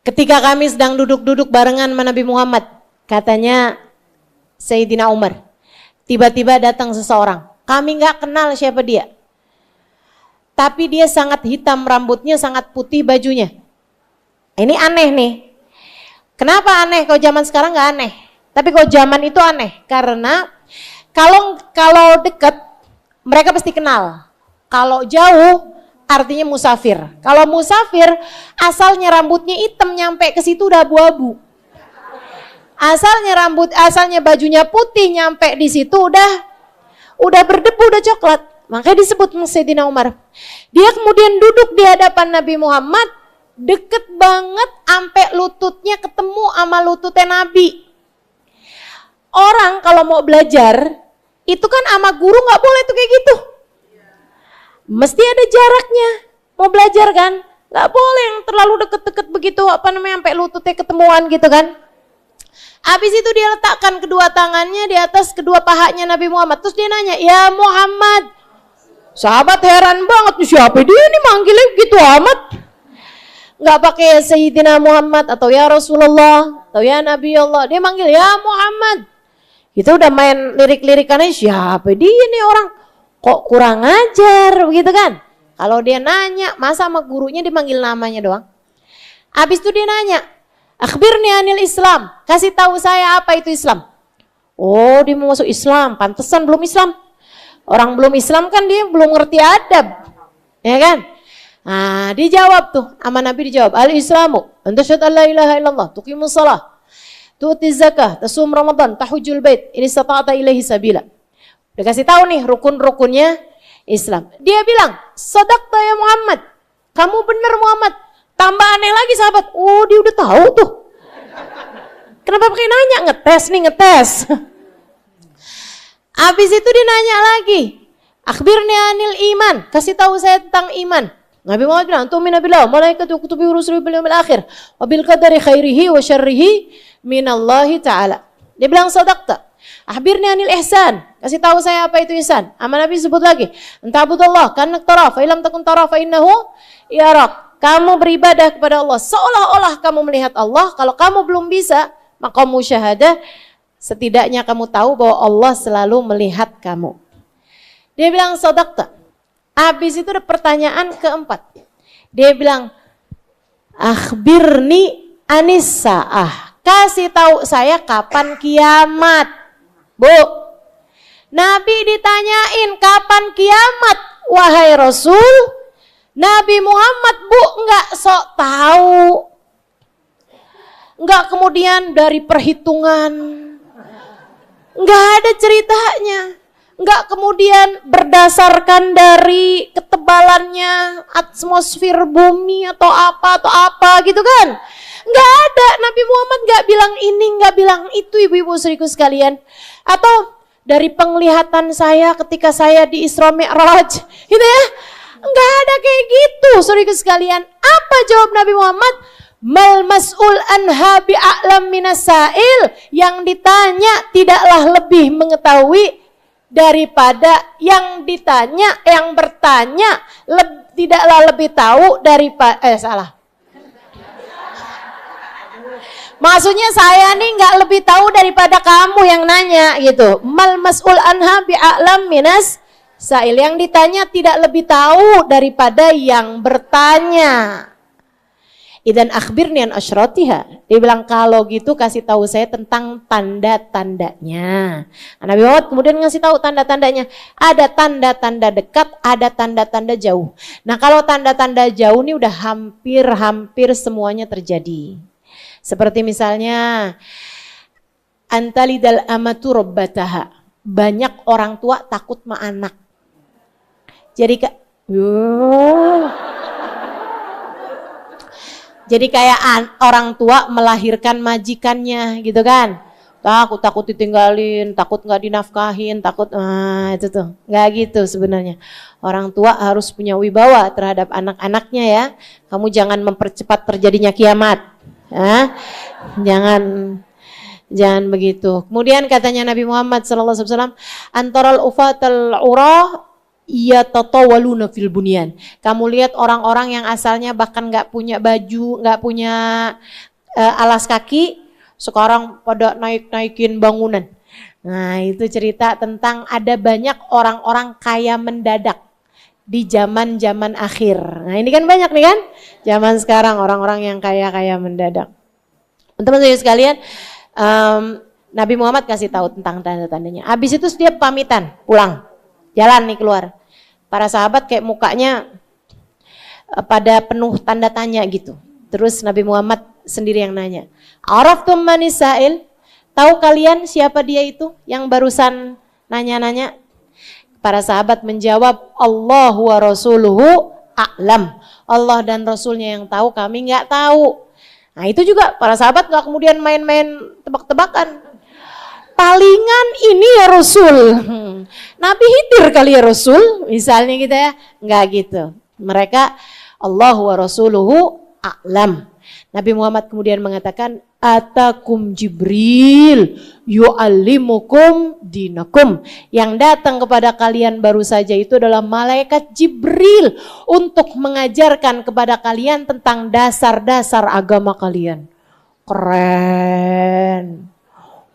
Ketika kami sedang duduk-duduk barengan sama Nabi Muhammad, katanya Sayyidina Umar, tiba-tiba datang seseorang. Kami nggak kenal siapa dia. Tapi dia sangat hitam rambutnya, sangat putih bajunya. Ini aneh nih. Kenapa aneh? Kalau zaman sekarang nggak aneh. Tapi kalau zaman itu aneh. Karena kalau dekat, mereka pasti kenal. Kalau jauh, artinya musafir. Kalau musafir, asalnya rambutnya hitam nyampe ke situ udah abu-abu. Asalnya bajunya putih nyampe di situ udah berdebu, udah coklat. Makanya disebut Sayyidina Umar. Dia kemudian duduk di hadapan Nabi Muhammad, deket banget sampai lututnya ketemu sama lututnya Nabi. Orang kalau mau belajar, itu kan sama guru nggak boleh tuh kayak gitu. Mesti ada jaraknya. Mau belajar kan? Nggak boleh yang terlalu deket-deket begitu, sampai lututnya ketemuan gitu kan. Habis itu dia letakkan kedua tangannya di atas kedua pahanya Nabi Muhammad. Terus dia nanya, ya Muhammad. Sahabat heran banget, siapa dia nih manggilnya gitu amat. Nggak pakai Sayyidina Muhammad atau ya Rasulullah atau ya Nabi Allah. Dia manggil ya Muhammad. Itu udah main lirik-lirikannya, siapa dia nih orang. Kok kurang ajar begitu kan? Kalau dia nanya, masa sama gurunya dipanggil namanya doang? Habis itu dia nanya, akhbirni anil Islam, kasih tahu saya apa itu Islam. Oh, dia mau masuk Islam, pantesan belum Islam. Orang belum Islam kan dia belum ngerti adab. Ya kan? Nah, dijawab tuh, sama Nabi dijawab, al-Islamu, anta syahadu an la ilaha illallah, tuqimus shalah, tu'ti zakah, tasum Ramadan, tahujjul bait, in istata'ta ilaihi sabila. Udah kasih tahu nih rukun-rukunnya Islam. Dia bilang, sadaqta ya Muhammad. Kamu benar Muhammad. Tambah aneh lagi sahabat. Oh, dia udah tahu tuh. Kenapa pakai nanya? Ngetes. Habis itu dia nanya lagi. Akhbirni anil iman. Kasih tahu saya tentang iman. Nabi Muhammad bilang, tu'minu billah, malaikatu wa kutubihi wa rusulihi bil yaumil akhir wa bil qadari khairihi wa syarrihi minallahi ta'ala. Dia bilang sadaqta. Akhbirni anil ihsan. Kasih tahu saya apa itu ihsan. Ama Nabi sebut lagi. Enta'budallah kannak tara fa illam takun tara fa innahu yarak. Kamu beribadah kepada Allah seolah-olah kamu melihat Allah. Kalau kamu belum bisa, maka musyahadah, setidaknya kamu tahu bahwa Allah selalu melihat kamu. Dia bilang sadaqta. Habis itu ada pertanyaan keempat. Dia bilang, akhbirni anis sa'ah. Kasih tahu saya kapan kiamat. Bu, Nabi ditanyain kapan kiamat, wahai Rasul. Nabi Muhammad, bu, nggak sok tahu, nggak kemudian dari perhitungan, nggak ada ceritanya, nggak kemudian berdasarkan dari ketebalannya atmosfer bumi atau apa gitu kan. Nggak ada, Nabi Muhammad nggak bilang ini, nggak bilang itu, ibu-ibu saudariku sekalian. Atau dari penglihatan saya ketika saya di Isra Mi'raj, gitu ya. Nggak ada kayak gitu, saudariku sekalian. Apa jawab Nabi Muhammad? Mal mas'ul anha bi'a'lam minas sa'il. Yang ditanya tidaklah lebih mengetahui daripada yang ditanya, yang bertanya tidaklah lebih tahu daripada salah. Maksudnya saya nih nggak lebih tahu daripada kamu yang nanya gitu. Mal mas'ul anha bi'a'lam minas sa'il. Yang ditanya tidak lebih tahu daripada yang bertanya. Idan akhbirni an asyratiha. Dia bilang kalau gitu kasih tahu saya tentang tanda-tandanya. Nabi Muhammad kemudian ngasih tahu tanda-tandanya. Ada tanda-tanda dekat, ada tanda-tanda jauh. Nah kalau tanda-tanda jauh ini udah hampir semuanya terjadi. Seperti misalnya antalidal amatu rabbataha. Banyak orang tua takut sama anak. Jadi Jadi kayak orang tua melahirkan majikannya gitu kan. Takut ditinggalin, takut nggak dinafkahin, takut itu tuh. Nggak gitu sebenarnya. Orang tua harus punya wibawa terhadap anak-anaknya ya. Kamu jangan mempercepat terjadinya kiamat. Jangan begitu. Kemudian katanya Nabi Muhammad SAW, antaral ufatal urah yatatawaluna fil bunyan. Kamu lihat orang-orang yang asalnya bahkan nggak punya baju, nggak punya alas kaki, sekarang pada naik-naikin bangunan. Nah, itu cerita tentang ada banyak orang-orang kaya mendadak di zaman-zaman akhir. Nah, ini kan banyak nih kan? Zaman sekarang orang-orang yang kaya-kaya mendadak. Teman-teman sekalian, Nabi Muhammad kasih tahu tentang tanda-tandanya. Habis itu dia pamitan, pulang. Jalan nih keluar. Para sahabat kayak mukanya pada penuh tanda tanya gitu. Terus Nabi Muhammad sendiri yang nanya. Araftum manis sa'il? Tahu kalian siapa dia itu yang barusan nanya-nanya? Para sahabat menjawab, Allah wa rasuluhu a'lam. Allah dan Rasulnya yang tahu, kami nggak tahu. Nah itu juga para sahabat nggak kemudian main-main tebak-tebakan. Palingan ini ya Rasul. Nabi Khidir kali ya Rasul. Misalnya gitu ya. Nggak gitu. Mereka Allah wa rasuluhu a'lam. Nabi Muhammad kemudian mengatakan, Atakum Jibril yu'allimukum dinakum. Yang datang kepada kalian baru saja itu adalah malaikat Jibril untuk mengajarkan kepada kalian tentang dasar-dasar agama kalian. Keren.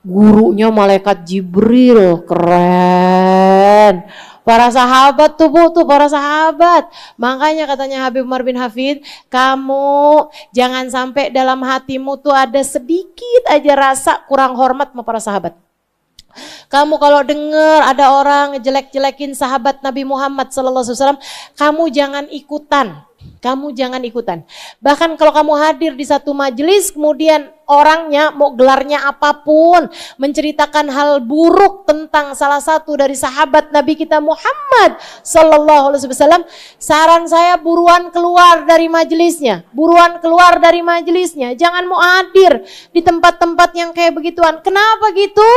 Gurunya malaikat Jibril, keren. Para sahabat tuh Bu, para sahabat. Makanya katanya Habib Umar bin Hafid, kamu jangan sampai dalam hatimu tuh ada sedikit aja rasa kurang hormat sama para sahabat. Kamu kalau dengar ada orang jelek-jelekin sahabat Nabi Muhammad SAW, kamu jangan ikutan. Kamu jangan ikutan. Bahkan kalau kamu hadir di satu majelis, kemudian orangnya mau gelarnya apapun, menceritakan hal buruk tentang salah satu dari sahabat Nabi kita Muhammad SAW, saran saya buruan keluar dari majelisnya. Buruan keluar dari majelisnya. Jangan mau hadir di tempat-tempat yang kayak begituan. Kenapa gitu?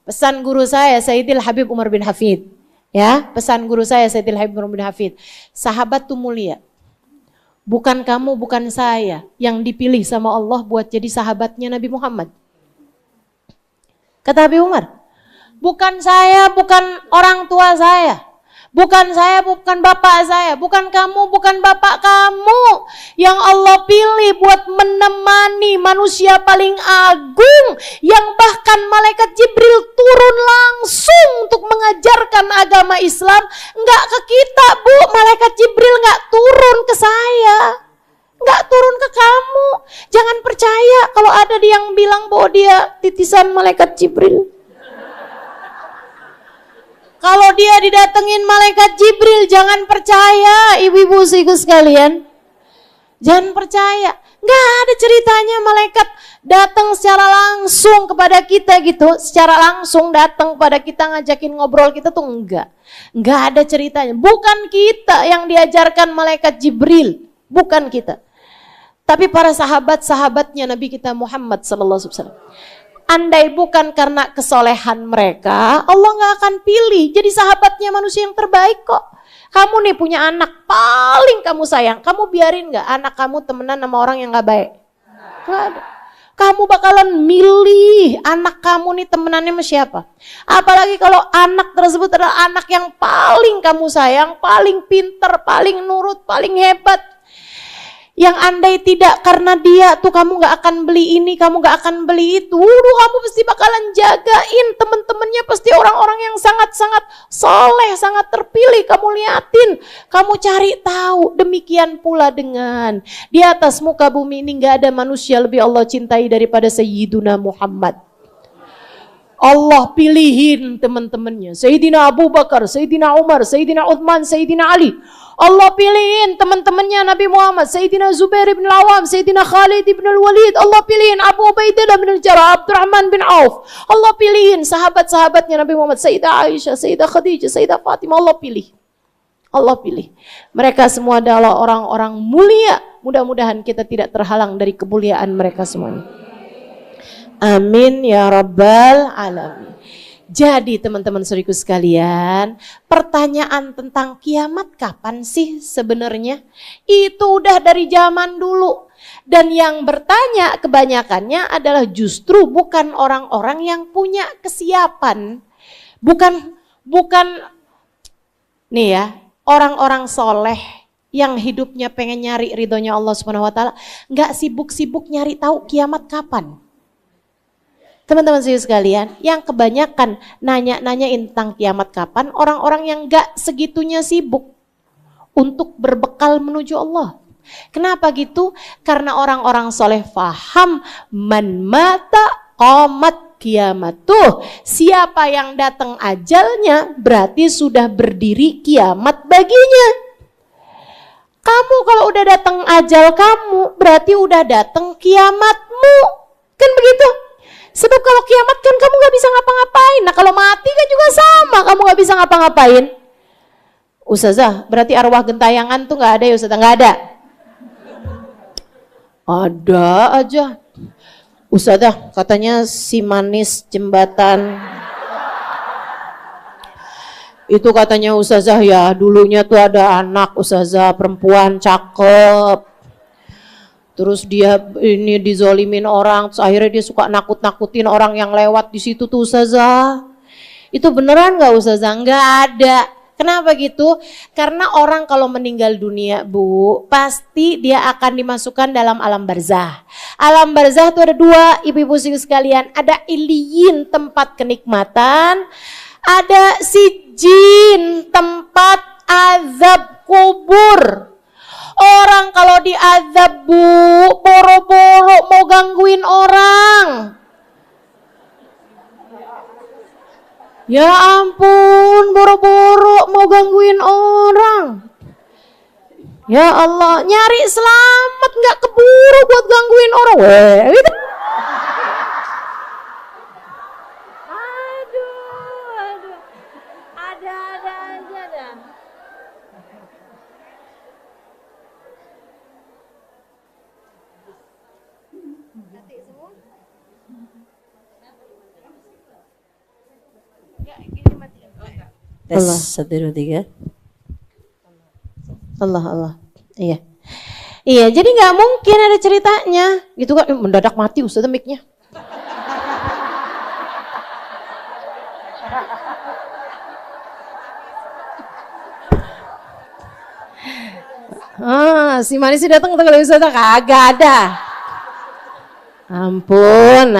Pesan guru saya Sayyidil Habib Umar bin Hafid. Ya, pesan guru saya Sayyidil Habib Umar bin Hafid. Sahabat tuh mulia. Bukan kamu, bukan saya yang dipilih sama Allah buat jadi sahabatnya Nabi Muhammad. Kata Habib Umar, bukan saya, bukan orang tua saya. Bukan saya, bukan bapak saya, bukan kamu, bukan bapak kamu. Yang Allah pilih buat menemani manusia paling agung. Yang bahkan malaikat Jibril turun langsung untuk mengajarkan agama Islam. Enggak ke kita Bu, malaikat Jibril enggak turun ke saya. Enggak turun ke kamu. Jangan percaya kalau ada yang bilang bahwa dia titisan malaikat Jibril. Kalau dia didatengin malaikat Jibril, jangan percaya ibu-ibu sekalian. Jangan percaya. Nggak ada ceritanya malaikat datang secara langsung kepada kita gitu. Secara langsung datang kepada kita ngajakin ngobrol kita tuh enggak. Nggak ada ceritanya. Bukan kita yang diajarkan malaikat Jibril. Bukan kita. Tapi para sahabat-sahabatnya Nabi kita Muhammad SAW. Andai bukan karena kesolehan mereka, Allah nggak akan pilih jadi sahabatnya manusia yang terbaik kok. Kamu nih punya anak paling kamu sayang, kamu biarin nggak anak kamu temenan sama orang yang nggak baik? Nggak ada. Kamu bakalan milih anak kamu nih temenannya sama siapa? Apalagi kalau anak tersebut adalah anak yang paling kamu sayang, paling pinter, paling nurut, paling hebat. Yang andai tidak karena dia tuh kamu gak akan beli ini, kamu gak akan beli itu. Kamu pasti bakalan jagain temen-temennya, pasti orang-orang yang sangat-sangat soleh, sangat terpilih. Kamu liatin, kamu cari tahu. Demikian pula dengan di atas muka bumi ini gak ada manusia lebih Allah cintai daripada Sayyiduna Muhammad. Allah pilihin teman-temannya. Sayyidina Abu Bakar, Sayyidina Umar, Sayyidina Uthman, Sayyidina Ali. Allah pilihin teman-temannya Nabi Muhammad, Sayyidina Zubair bin Al-Awwam, Sayyidina Khalid bin Al-Walid. Allah pilihin Abu Ubaidah bin Al-Jarrah, Abdurrahman bin Auf. Allah pilihin sahabat-sahabatnya Nabi Muhammad, Sayyidah Aisyah, Sayyidah Khadijah, Sayyidah Fatimah. Allah pilih. Allah pilih. Mereka semua adalah orang-orang mulia. Mudah-mudahan kita tidak terhalang dari kemuliaan mereka semuanya. Amin ya rabbal alamin. Jadi teman-teman saudaraku sekalian, pertanyaan tentang kiamat kapan sih sebenarnya? Itu udah dari zaman dulu. Dan yang bertanya kebanyakannya adalah justru bukan orang-orang yang punya kesiapan. Bukan Nih ya, orang-orang soleh yang hidupnya pengen nyari ridhonya Allah Subhanahu wa taala, enggak sibuk-sibuk nyari tahu kiamat kapan. Teman-teman sekalian, yang kebanyakan nanya-nanyain tentang kiamat kapan, orang-orang yang enggak segitunya sibuk untuk berbekal menuju Allah. Kenapa gitu? Karena orang-orang soleh faham man mata qamat kiamat. Tuh, siapa yang datang ajalnya berarti sudah berdiri kiamat baginya. Kamu kalau udah datang ajal kamu berarti udah datang kiamatmu. Kan begitu? Sebab kalau kiamat kan kamu gak bisa ngapa-ngapain. Nah kalau mati kan juga sama, kamu gak bisa ngapa-ngapain. Ustazah, berarti arwah gentayangan tuh gak ada ya Ustazah? Gak ada? Ada aja. Ustazah, katanya si manis jembatan. Itu katanya Ustazah ya, dulunya tuh ada anak Ustazah perempuan cakep. Terus dia ini dizolimin orang, terus akhirnya dia suka nakut-nakutin orang yang lewat di situ tuh Ustazah. Itu beneran gak Ustazah? Nggak ada. Kenapa gitu? Karena orang kalau meninggal dunia Bu, pasti dia akan dimasukkan dalam alam barzah. Alam barzah itu ada dua, ibu-ibu sekalian. Ada iliyin, tempat kenikmatan. Ada sijin, tempat azab kubur. Orang kalau diazab Bu, boro-boro mau gangguin orang. Ya ampun, boro-boro mau gangguin orang. Ya Allah, nyari selamat nggak keburu buat gangguin orang. Weh, gitu. Aduh. Ada aja dah. Tes Allah. 1, 2, 3. Allah. Iya, jadi nggak mungkin ada ceritanya. Gitu kan, mendadak mati Ustaz mic-nya. Si manis sih datang kalau Ustaz kagak ada. Ampun.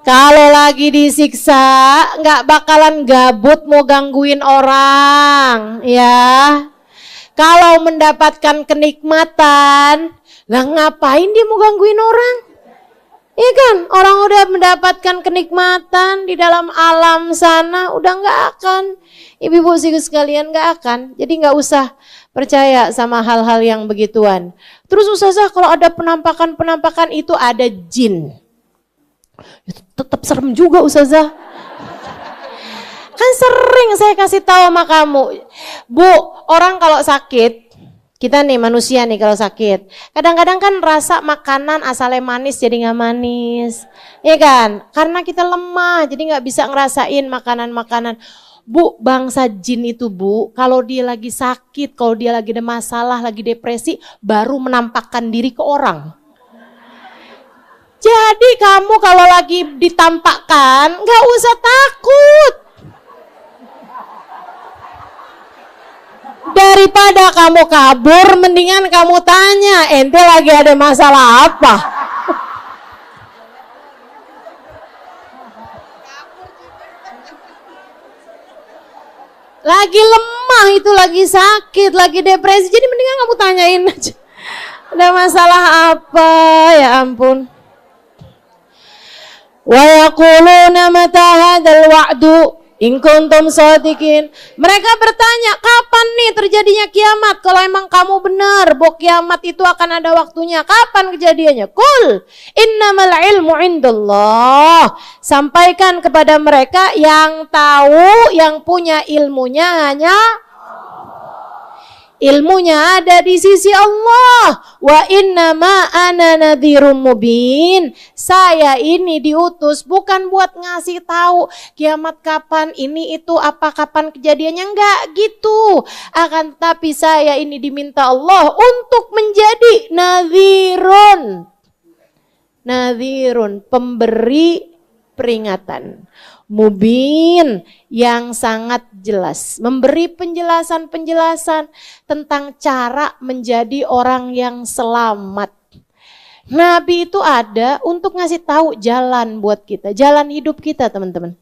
Kalau lagi disiksa, nggak bakalan gabut mau gangguin orang, ya. Kalau mendapatkan kenikmatan, lah ngapain dia mau gangguin orang? Iya kan, orang udah mendapatkan kenikmatan di dalam alam sana, udah nggak akan. Ibu-ibu sekalian nggak akan, jadi nggak usah percaya sama hal-hal yang begituan. Terus Ustazah, kalau ada penampakan itu ada jin. Itu tetap serem juga Ustazah. Kan sering saya kasih tahu sama kamu. Bu, orang kalau sakit, kita nih manusia nih kalau sakit, kadang-kadang kan rasa makanan asalnya manis jadi gak manis. Iya kan? Karena kita lemah jadi gak bisa ngerasain makanan-makanan. Bu, bangsa jin itu Bu, kalau dia lagi sakit, kalau dia lagi ada masalah, lagi depresi, baru menampakkan diri ke orang. Jadi kamu kalau lagi ditampakkan, gak usah takut. Daripada kamu kabur, mendingan kamu tanya, ente lagi ada masalah apa? Lagi lemah itu, lagi sakit, lagi depresi, jadi mendingan kamu tanyain aja. Ada masalah apa? Ya ampun. Wa yaquluna mata hadzal wa'du in kuntum shadiqin. Mereka bertanya, kapan nih terjadinya kiamat? Kalau emang kamu benar bahwa kiamat itu akan ada waktunya, kapan kejadiannya? Qul innamal ilmu indallah. Sampaikan kepada mereka yang tahu, yang punya ilmunya hanya ilmunya ada di sisi Allah. Wa innama ana nadhirum mubin. Saya ini diutus bukan buat ngasih tahu kiamat kapan, ini itu apa, kapan kejadiannya, enggak gitu. Akan tapi saya ini diminta Allah untuk menjadi nadhirun, pemberi peringatan. Mubin yang sangat jelas, memberi penjelasan-penjelasan tentang cara menjadi orang yang selamat. Nabi itu ada untuk ngasih tahu jalan buat kita, jalan hidup kita teman-teman.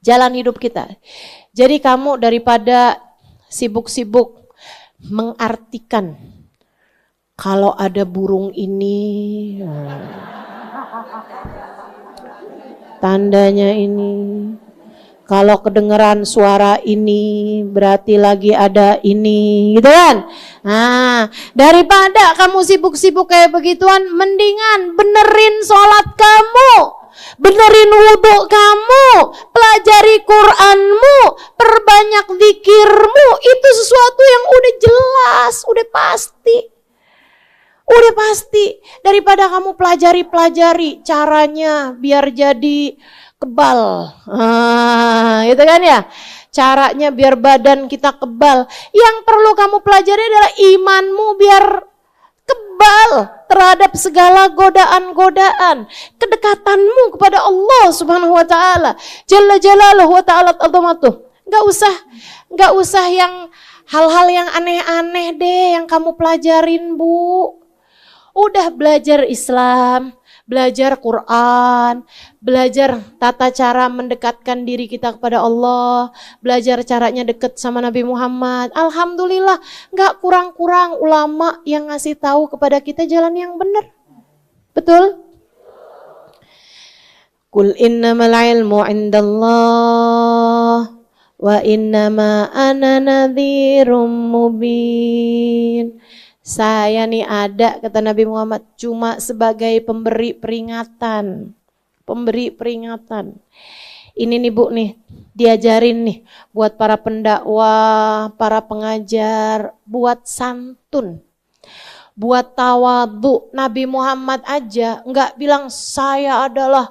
Jalan hidup kita. Jadi kamu daripada sibuk-sibuk mengartikan kalau ada burung ini, tandanya ini. Kalau kedengeran suara ini, berarti lagi ada ini, gitu kan? Nah, daripada kamu sibuk-sibuk kayak begituan, mendingan benerin sholat kamu, benerin wudhu kamu, pelajari Qur'anmu, perbanyak zikirmu. Itu sesuatu yang udah jelas, udah pasti. Udah pasti. Daripada kamu pelajari caranya biar jadi kebal. Gitu kan ya. Caranya biar badan kita kebal. Yang perlu kamu pelajari adalah imanmu biar kebal terhadap segala godaan-godaan. Kedekatanmu kepada Allah Subhanahu wa taala. Jalla jalaluhu wa ta'ala azamatuh. Enggak usah yang hal-hal yang aneh-aneh deh yang kamu pelajarin, Bu. Udah belajar Islam, belajar Quran, belajar tata cara mendekatkan diri kita kepada Allah, belajar caranya deket sama Nabi Muhammad. Alhamdulillah, gak kurang-kurang ulama yang ngasih tahu kepada kita jalan yang benar. Betul? Qul innamal ilmu indallah wa innama ana nadhirum mubin. Saya nih ada, kata Nabi Muhammad, cuma sebagai pemberi peringatan. Pemberi peringatan. Ini nih Bu nih, diajarin nih buat para pendakwah, para pengajar, buat santun, buat tawadhu. Nabi Muhammad aja enggak bilang saya adalah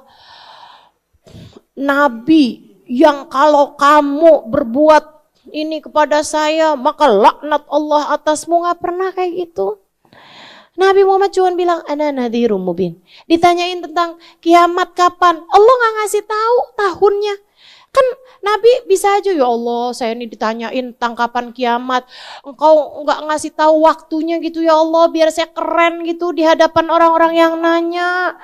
Nabi yang kalau kamu berbuat ini kepada saya maka laknat Allah atasmu. Gak pernah kayak gitu. Nabi Muhammad cuma bilang ana nadhirum mubin. Ditanyain tentang kiamat kapan, Allah gak ngasih tahu tahunnya. Kan Nabi bisa aja, ya Allah saya ini ditanyain tentang kapan kiamat, engkau gak ngasih tahu waktunya gitu ya Allah, biar saya keren gitu di hadapan orang-orang yang nanya.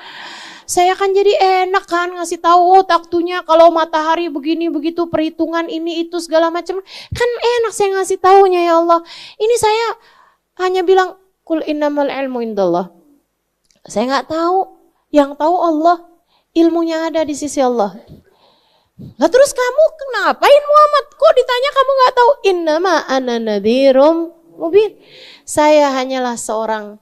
Saya kan jadi enak kan ngasih tahu waktunya, kalau matahari begini begitu, perhitungan ini itu segala macam. Kan enak saya ngasih taunya ya Allah. Ini saya hanya bilang kul innamal ilmu indallah. Saya nggak tahu, yang tahu Allah, ilmunya ada di sisi Allah. Lah terus kamu ngapain Muhammad? Kok ditanya kamu nggak tahu? Innama ana nadhirum mubin. Saya hanyalah seorang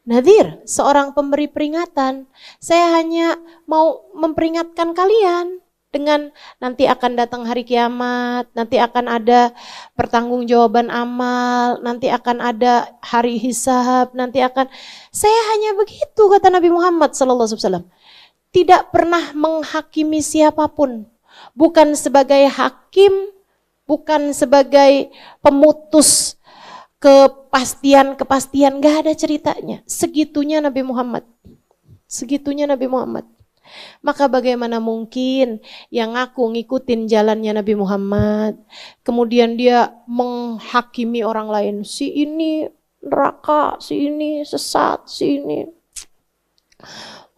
nadhir, seorang pemberi peringatan. Saya hanya mau memperingatkan kalian dengan nanti akan datang hari kiamat, nanti akan ada pertanggungjawaban amal, nanti akan ada hari hisab, nanti akan. Saya hanya begitu kata Nabi Muhammad SAW. Tidak pernah menghakimi siapapun, bukan sebagai hakim, bukan sebagai pemutus kepastian, gak ada ceritanya. Segitunya Nabi Muhammad. Segitunya Nabi Muhammad. Maka bagaimana mungkin yang aku ngikutin jalannya Nabi Muhammad, kemudian dia menghakimi orang lain. Si ini neraka, si ini sesat, si ini.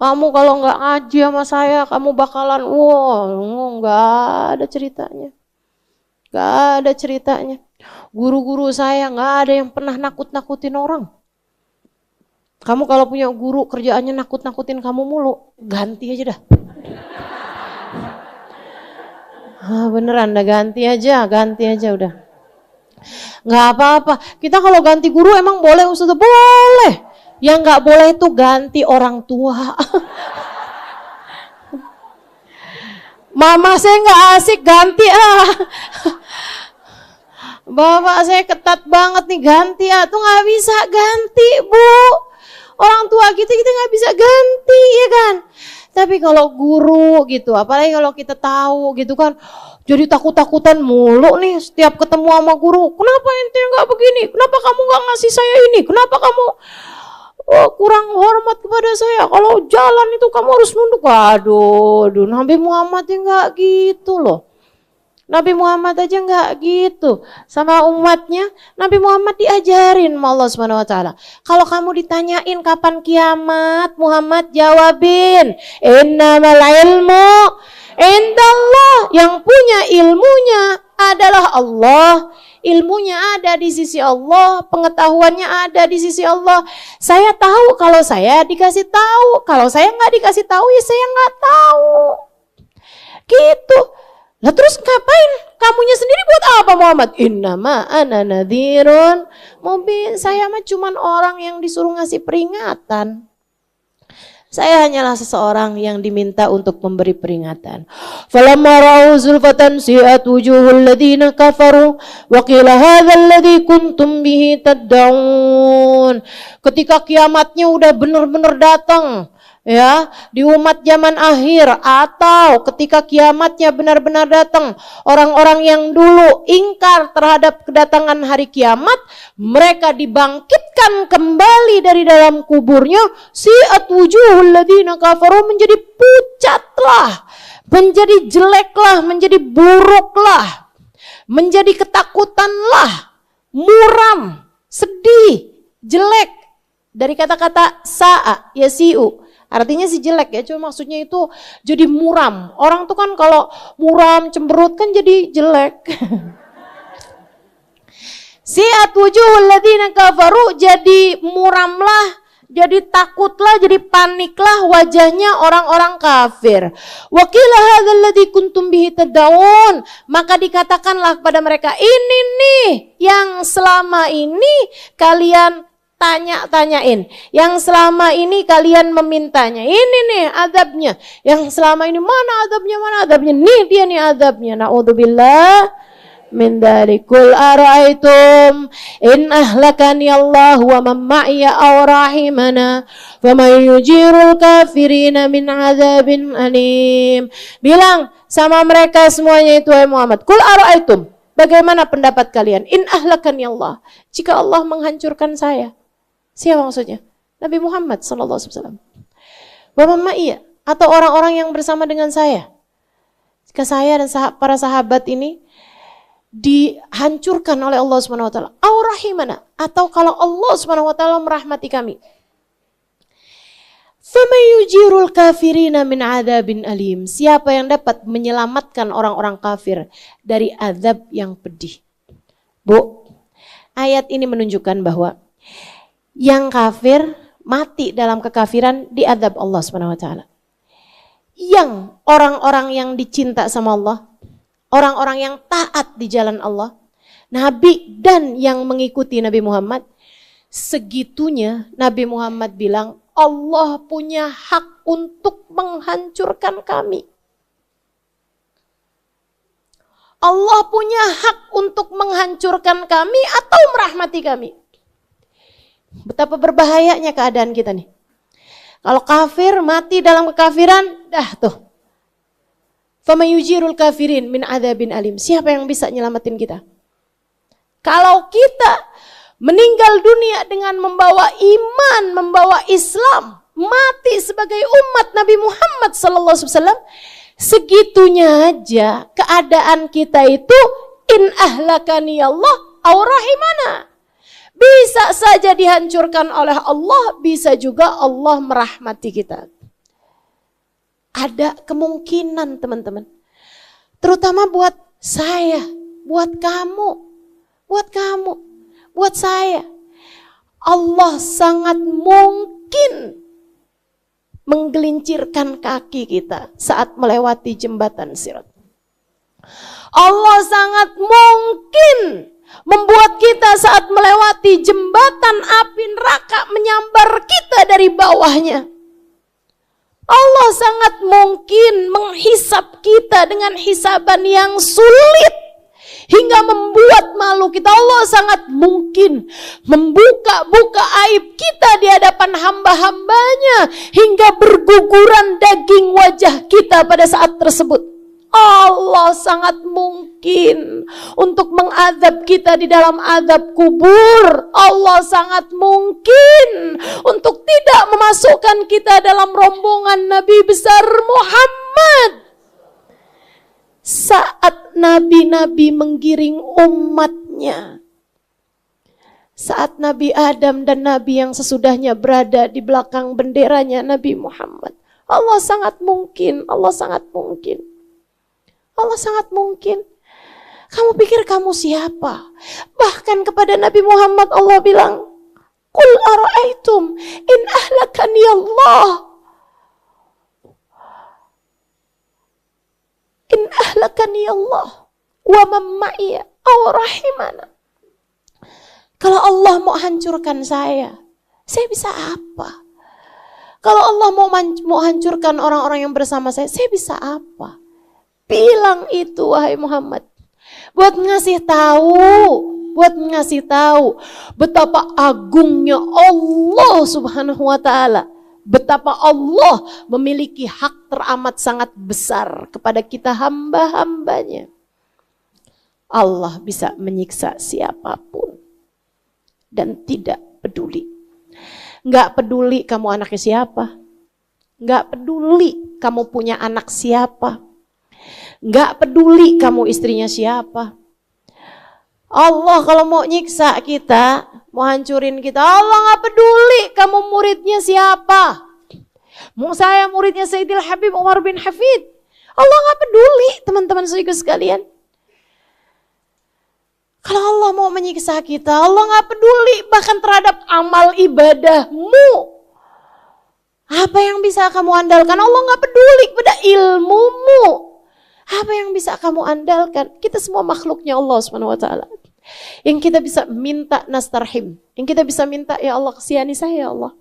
Kamu kalau gak ngaji sama saya, kamu bakalan, gak ada ceritanya. Gak ada ceritanya. Guru-guru saya gak ada yang pernah nakut-nakutin orang. Kamu kalau punya guru kerjaannya nakut-nakutin kamu mulu, ganti aja dah. Beneran dah, ganti aja udah. Gak apa-apa. Kita kalau ganti guru emang boleh Ustaz? Boleh. Yang gak boleh itu ganti orang tua. Mama saya gak asik, ganti Bapak saya ketat banget nih, ganti tuh gak bisa ganti Bu. Orang tua kita gak bisa ganti ya kan. Tapi kalau guru gitu, apalagi kalau kita tahu gitu kan, jadi takut-takutan mulu nih setiap ketemu sama guru. Kenapa ente gak begini? Kenapa kamu gak ngasih saya ini? Kenapa kamu? oh, kurang hormat kepada saya. Kalau jalan itu kamu harus nunduk. Aduh, Nabi Muhammad ya nggak gitu loh. Nabi Muhammad aja nggak gitu sama umatnya. Nabi Muhammad diajarin sama Allah Subhanahu Wa Taala. Kalau kamu ditanyain kapan kiamat, Muhammad jawabin, innamal ilmu indallah. Yang punya ilmunya adalah Allah. Ilmunya ada di sisi Allah, pengetahuannya ada di sisi Allah. Saya tahu kalau saya dikasih tahu, kalau saya nggak dikasih tahu ya saya nggak tahu. Gitu. Lah terus ngapain? Kamunya sendiri buat apa Muhammad? Innama ana nadhirun mubin. Saya mah cuman orang yang disuruh ngasih peringatan. Saya hanyalah seseorang yang diminta untuk memberi peringatan. Falamma ra'u zulfatan si'at wujuhul ladzina kafaru wa qila hadzal ladzi kuntum bihi tad'un. Ketika kiamatnya udah benar-benar datang, ya, di umat zaman akhir atau ketika kiamatnya benar-benar datang, orang-orang yang dulu ingkar terhadap kedatangan hari kiamat, mereka dibangkitkan kembali dari dalam kuburnya, si'at wujuhul ladzina kafaru, menjadi pucatlah, menjadi jeleklah, menjadi buruklah, menjadi ketakutanlah, muram, sedih, jelek. Dari kata-kata sa'a, yasi'u, artinya si jelek ya, cuma maksudnya itu jadi muram. Orang tuh kan kalau muram, cemberut kan jadi jelek. Si'at wujuhul ladzina kafaru, jadi muramlah, jadi takutlah, jadi paniklah wajahnya orang-orang kafir. Wa qila hadzal ladzi kuntum bihi tad'un, maka dikatakanlah kepada mereka, ini nih yang selama ini kalian tanya-tanyain, yang selama ini kalian memintanya, ini nih azabnya, yang selama ini mana adabnya, nih dia nih azabnya. Na'udzubillah min dzalik. Qul ara'aytum in ahlakani Allah wa man ma'iya aw rahimana faman yujirul kafirina min adzabin alim. Bilang sama mereka semuanya itu, wahai Muhammad, qul ara'aytum, bagaimana pendapat kalian, in ahlakani Allah, jika Allah menghancurkan saya. Siapa maksudnya? Nabi Muhammad SAW. Bapak Ma'iyah, atau orang-orang yang bersama dengan saya. Jika saya dan para sahabat ini dihancurkan oleh Allah SWT. Aurahimana, atau kalau Allah SWT merahmati kami. Faman yujirul kafirina min adzabin alim. Siapa yang dapat menyelamatkan orang-orang kafir dari azab yang pedih? Bu, ayat ini menunjukkan bahwa yang kafir mati dalam kekafiran diadab Allah SWT. Yang orang-orang yang dicinta sama Allah, orang-orang yang taat di jalan Allah, Nabi dan yang mengikuti Nabi Muhammad, segitunya Nabi Muhammad bilang, Allah punya hak untuk menghancurkan kami. Allah punya hak untuk menghancurkan kami atau merahmati kami. Betapa berbahayanya keadaan kita nih. Kalau kafir mati dalam kekafiran, dah tuh. Faman yujirul kafirin min adzabin alim. Siapa yang bisa nyelamatin kita? Kalau kita meninggal dunia dengan membawa iman, membawa Islam, mati sebagai umat Nabi Muhammad SAW, segitunya aja keadaan kita itu, in ahlakani Allah aw rahimana. Bisa saja dihancurkan oleh Allah, bisa juga Allah merahmati kita. Ada kemungkinan teman-teman. Terutama buat saya, buat kamu, buat saya. Allah sangat mungkin menggelincirkan kaki kita saat melewati jembatan Sirat. Allah sangat mungkin membuat kita saat melewati jembatan api neraka menyambar kita dari bawahnya. Allah sangat mungkin menghisap kita dengan hisaban yang sulit hingga membuat malu kita. Allah sangat mungkin membuka-buka aib kita di hadapan hamba-hambanya hingga berguguran daging wajah kita pada saat tersebut. Allah sangat mungkin untuk mengadab kita di dalam adab kubur. Allah sangat mungkin untuk tidak memasukkan kita dalam rombongan Nabi besar Muhammad. Saat nabi-nabi menggiring umatnya, saat Nabi Adam dan Nabi yang sesudahnya berada di belakang benderanya Nabi Muhammad, Allah sangat mungkin, Allah sangat mungkin. Allah sangat mungkin. Kamu pikir kamu siapa? Bahkan kepada Nabi Muhammad Allah bilang, Qul ara'aitum in ahlakani Allah. In ahlakani Allah wa man ma'iya aw rahimana. Kalau Allah mau hancurkan saya bisa apa? Kalau Allah mau hancurkan orang-orang yang bersama saya bisa apa? Bilang itu wahai Muhammad, buat ngasih tahu betapa agungnya Allah Subhanahu wa taala, betapa Allah memiliki hak teramat sangat besar kepada kita hamba-hambanya. Allah bisa menyiksa siapapun dan tidak peduli. Enggak peduli kamu anaknya siapa, enggak peduli kamu punya anak siapa, gak peduli kamu istrinya siapa. Allah kalau mau nyiksa kita, mau hancurin kita, Allah gak peduli kamu muridnya siapa. Mau saya muridnya Sayyidil Habib Umar bin Hafid, Allah gak peduli teman-teman saudara sekalian. Kalau Allah mau menyiksa kita, Allah gak peduli bahkan terhadap amal ibadahmu. Apa yang bisa kamu andalkan? Allah gak peduli pada ilmumu. Apa yang bisa kamu andalkan? Kita semua makhluknya Allah SWT. Yang kita bisa minta nastarhim. Yang kita bisa minta, ya Allah kesihani saya ya Allah.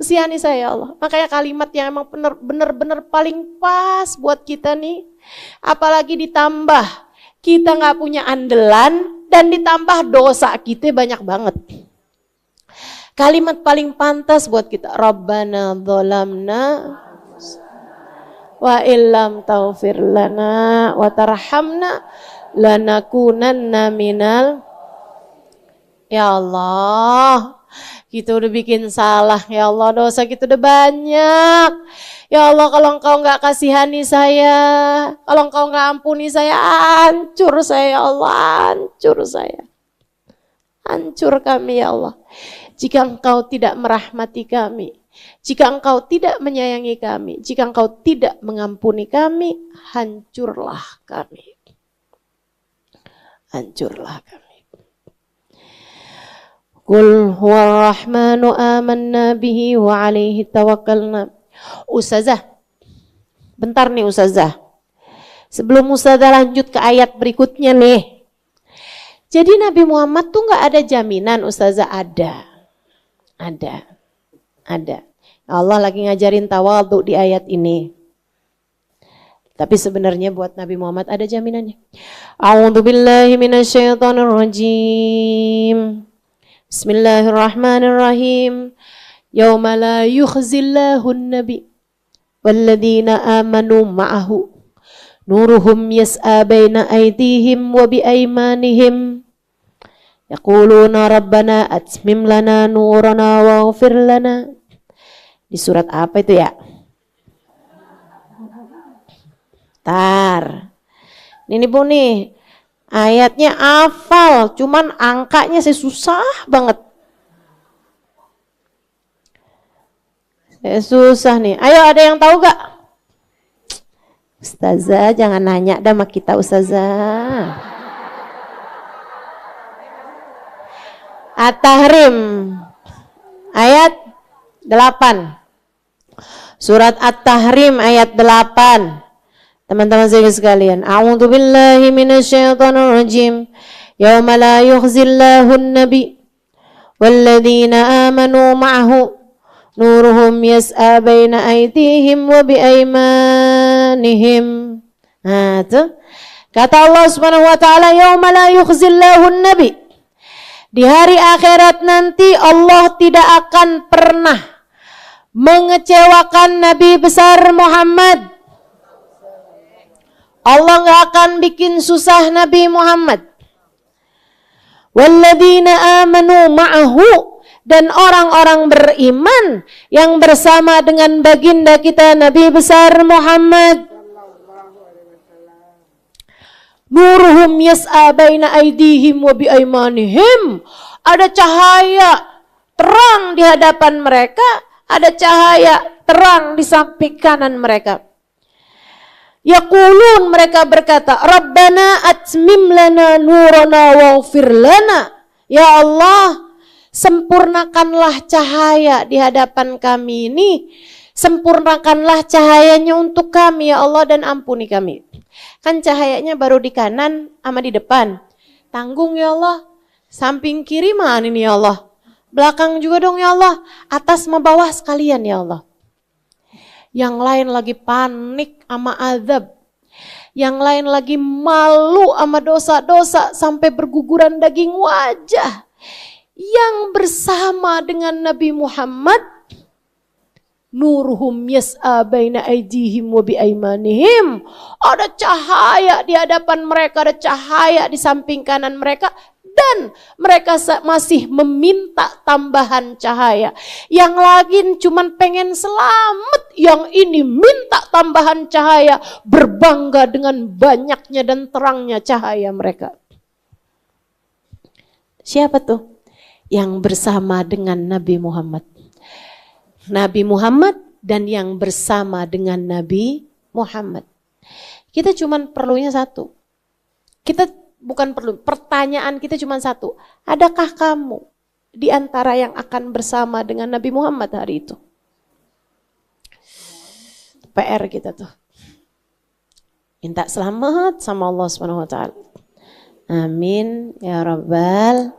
Kesihani saya ya Allah. Makanya kalimat yang emang benar-benar paling pas buat kita nih. Apalagi ditambah kita gak punya andalan dan ditambah dosa kita banyak banget. Kalimat paling pantas buat kita. Rabbana dzalamna wa illam taghfir lana wa tarhamna lanakunanna minal. Ya Allah, kita udah bikin salah. Ya Allah, dosa kita udah banyak. Ya Allah, kalau Engkau gak kasihani saya, kalau Engkau gak ampuni saya, hancur saya ya Allah, hancur saya. Hancur kami ya Allah. Jika Engkau tidak merahmati kami, jika Engkau tidak menyayangi kami, jika Engkau tidak mengampuni kami, hancurlah kami. Hancurlah kami. Qul huwa rahmanu amanna bihi wa alaihi tawakkalna. Ustazah, bentar nih Ustazah. Sebelum Ustazah lanjut ke ayat berikutnya nih. Jadi Nabi Muhammad tuh gak ada jaminan Ustazah? Ada. Allah lagi ngajarin tawadhu di ayat ini. Tapi sebenarnya buat Nabi Muhammad ada jaminannya. A'udzubillahi minasyaitonirrajim. Bismillahirrahmanirrahim. Yauma la yukhzillahu an-nabi walladzina amanu ma'ahu nuruhum yas'a baina aydihim wa biaymanihim. Yaquluna rabbana atmim lana nurana waghfir lana. Di surat apa itu ya? Tar. Ini Bu nih. Ayatnya hafal, cuman angkanya saya susah banget. Saya susah nih. Ayo ada yang tahu gak? Ustazah jangan nanya dah sama kita Ustazah. At-Tahrim ayat 8. Surat At-Tahrim ayat 8. Teman-teman saya sekalian, a'udzubillahi minasyaitonirrajim. Yauma la yukhzillahu an-nabi walladzina amanu ma'ahu nuruhum yas'a baina aydihim wa biaymanihim. Nah, tuh. Kata Allah Subhanahu wa taala, yauma la yukhzillahu an-nabi. Di hari akhirat nanti Allah tidak akan pernah mengecewakan Nabi besar Muhammad. Allah nggak akan bikin susah Nabi Muhammad. Walladzina amanu ma'ahu, dan orang-orang beriman yang bersama dengan baginda kita Nabi besar Muhammad. Nuruhum yas'a baina aydihim wa biaimanihim. Ada cahaya terang di hadapan mereka, ada cahaya terang di samping kanan mereka. Yaqulun, mereka berkata, Rabbana atmim lana nurana waghfir lana. Ya Allah, sempurnakanlah cahaya di hadapan kami ini. Sempurnakanlah cahayanya untuk kami ya Allah, dan ampuni kami. Kan cahayanya baru di kanan sama di depan. Tanggung ya Allah. Samping kiri mana ini ya Allah? Belakang juga dong ya Allah. Atas sama bawah sekalian ya Allah. Yang lain lagi panik sama azab. Yang lain lagi malu sama dosa-dosa sampai berguguran daging wajah. Yang bersama dengan Nabi Muhammad, nuruhum yas'a baina aydihim wa biaimanihim. Ada cahaya di hadapan mereka, ada cahaya di samping kanan mereka, dan mereka masih meminta tambahan cahaya. Yang lagi cuman pengen selamat, yang ini minta tambahan cahaya, berbangga dengan banyaknya dan terangnya cahaya mereka. Siapa tuh? Yang bersama dengan Nabi Muhammad. Nabi Muhammad dan yang bersama dengan Nabi Muhammad. Kita cuman perlunya satu. Kita bukan perlu, pertanyaan kita cuma satu. Adakah kamu di antara yang akan bersama dengan Nabi Muhammad hari itu? PR kita tuh. Minta selamat sama Allah Subhanahu wa taala. Amin ya rabbal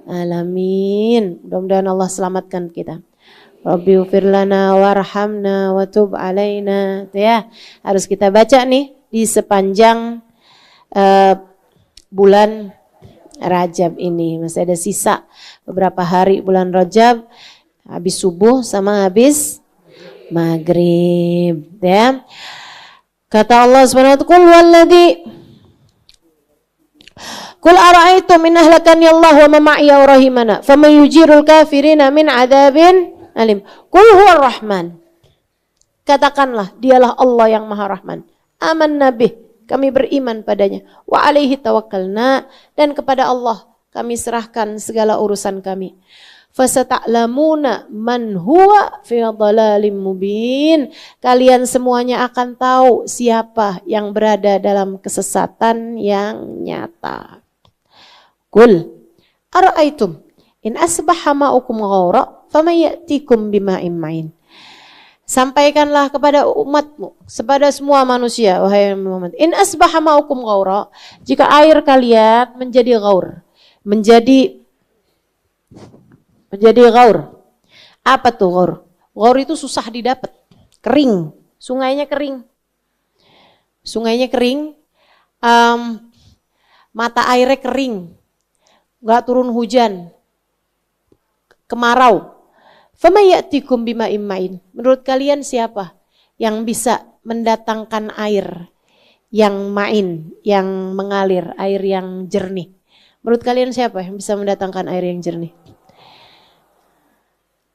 alamin. Mudah-mudahan Allah selamatkan kita. Rabbi ufir lana warhamna wa tub alaina. Ya, harus kita baca nih di sepanjang bulan Rajab ini. Masih ada sisa beberapa hari bulan Rajab, habis subuh sama habis maghrib. Ya. Kata Allah Subhanahu wa ta'ala, "Qul walladzi Qul ara'aytum in ahlakani Allah wa ma ma'iya wa rahimana faman yujirul kafirina min adzabin alim." Qul huwar rahman. Katakanlah, dialah Allah yang Maha Rahman. Aman nabih, kami beriman padanya. Wa alaihi tawakkalna, dan kepada Allah kami serahkan segala urusan kami. Fasata'lamuna man huwa fi dhalalim mubin. Kalian semuanya akan tahu siapa yang berada dalam kesesatan yang nyata. Qul ara'aitum in asbaha ma'ukum ghaura faman ya'tikum bima'in ma'in. Sampaikanlah kepada umatmu, kepada semua manusia, wahai Muhammad. In asbaha ma'ukum ghaura, jika air kalian menjadi ghaur, menjadi ghaur. Apa tuh ghaur? Ghaur itu susah didapat, kering, sungainya kering. Sungainya kering, mata airnya kering, gak turun hujan, kemarau. Faman ya'tikum bima'in ma'in. Menurut kalian siapa yang bisa mendatangkan air yang ma'in, yang mengalir, air yang jernih? Menurut kalian siapa yang bisa mendatangkan air yang jernih?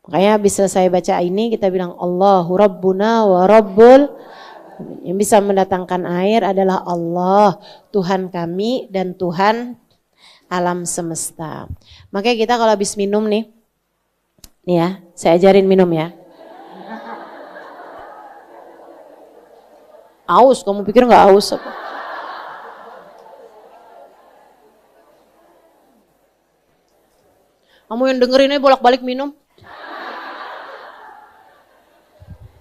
Makanya bisa saya baca ini, kita bilang Allahu Rabbuna wa Rabbul. Yang bisa mendatangkan air adalah Allah, Tuhan kami dan Tuhan alam semesta. Makanya kita kalau habis minum nih ya, saya ajarin minum ya. Aus, kamu pikir nggak aus apa? Kamu yang dengerin aja bolak-balik minum.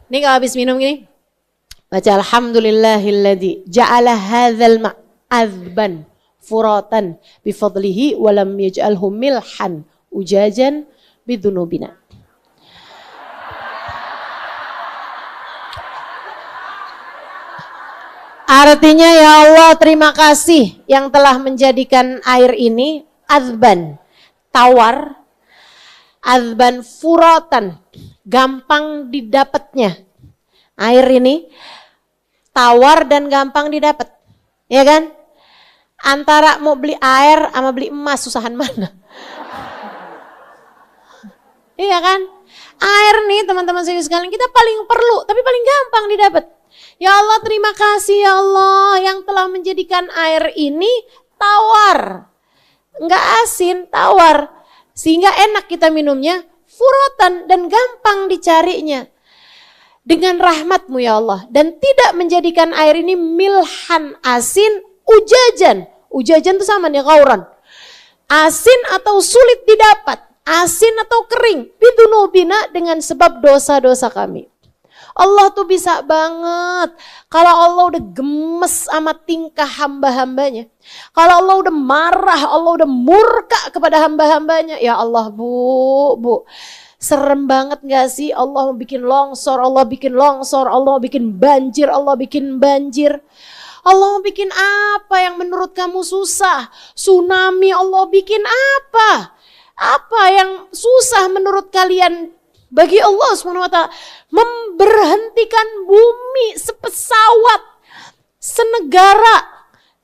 Ini kalau habis minum gini, baca alhamdulillahilladzi ja'ala hadzal ma'adzban furatan bifadlihi wa lam yaj'alhu milhan ujajan bidunubina. Artinya, ya Allah, terima kasih yang telah menjadikan air ini azban, tawar, azban furatan, gampang didapatnya. Air ini tawar dan gampang didapat. Ya kan? Antara mau beli air sama beli emas, susahan mana? Iya kan? Air nih teman-teman sekalian kita paling perlu, tapi paling gampang didapat. Ya Allah, terima kasih ya Allah yang telah menjadikan air ini tawar. Enggak asin, tawar. Sehingga enak kita minumnya, furotan dan gampang dicarinya. Dengan rahmat-Mu ya Allah. Dan tidak menjadikan air ini milhan, asin, ujajan. Ujajan itu sama nih kauran. Asin atau sulit didapat. Asin atau kering. Bidunubina dengan sebab dosa-dosa kami. Allah tuh bisa banget. Kalau Allah udah gemes sama tingkah hamba-hambanya. Kalau Allah udah marah, Allah udah murka kepada hamba-hambanya. Ya Allah bu. Serem banget gak sih? Allah mau bikin longsor, Allah bikin longsor, Allah mau bikin banjir, Allah bikin banjir. Allah mau bikin apa yang menurut kamu susah? Tsunami Allah bikin apa? Apa yang susah menurut kalian? Bagi Allah SWT memberhentikan bumi sepesawat, senegara,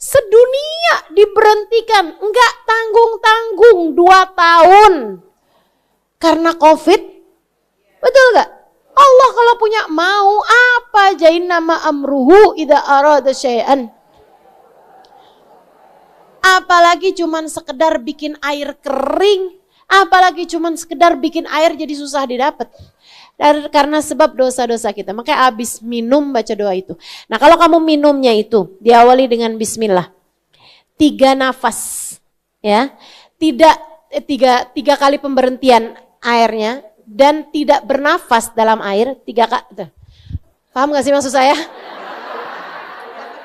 sedunia diberhentikan. Enggak tanggung-tanggung 2 tahun. Karena COVID. Betul gak? Allah kalau punya mau apa jain nama amruhu idza arada syai'an. Apalagi cuman sekedar bikin air kering. Apalagi cuman sekedar bikin air jadi susah didapat. Karena sebab dosa-dosa kita. Makanya habis minum baca doa itu. Nah kalau kamu minumnya itu diawali dengan bismillah. 3 nafas. Ya. Tidak 3 kali pemberhentian airnya. Dan tidak bernafas dalam air. 3 kali. Paham gak sih maksud saya?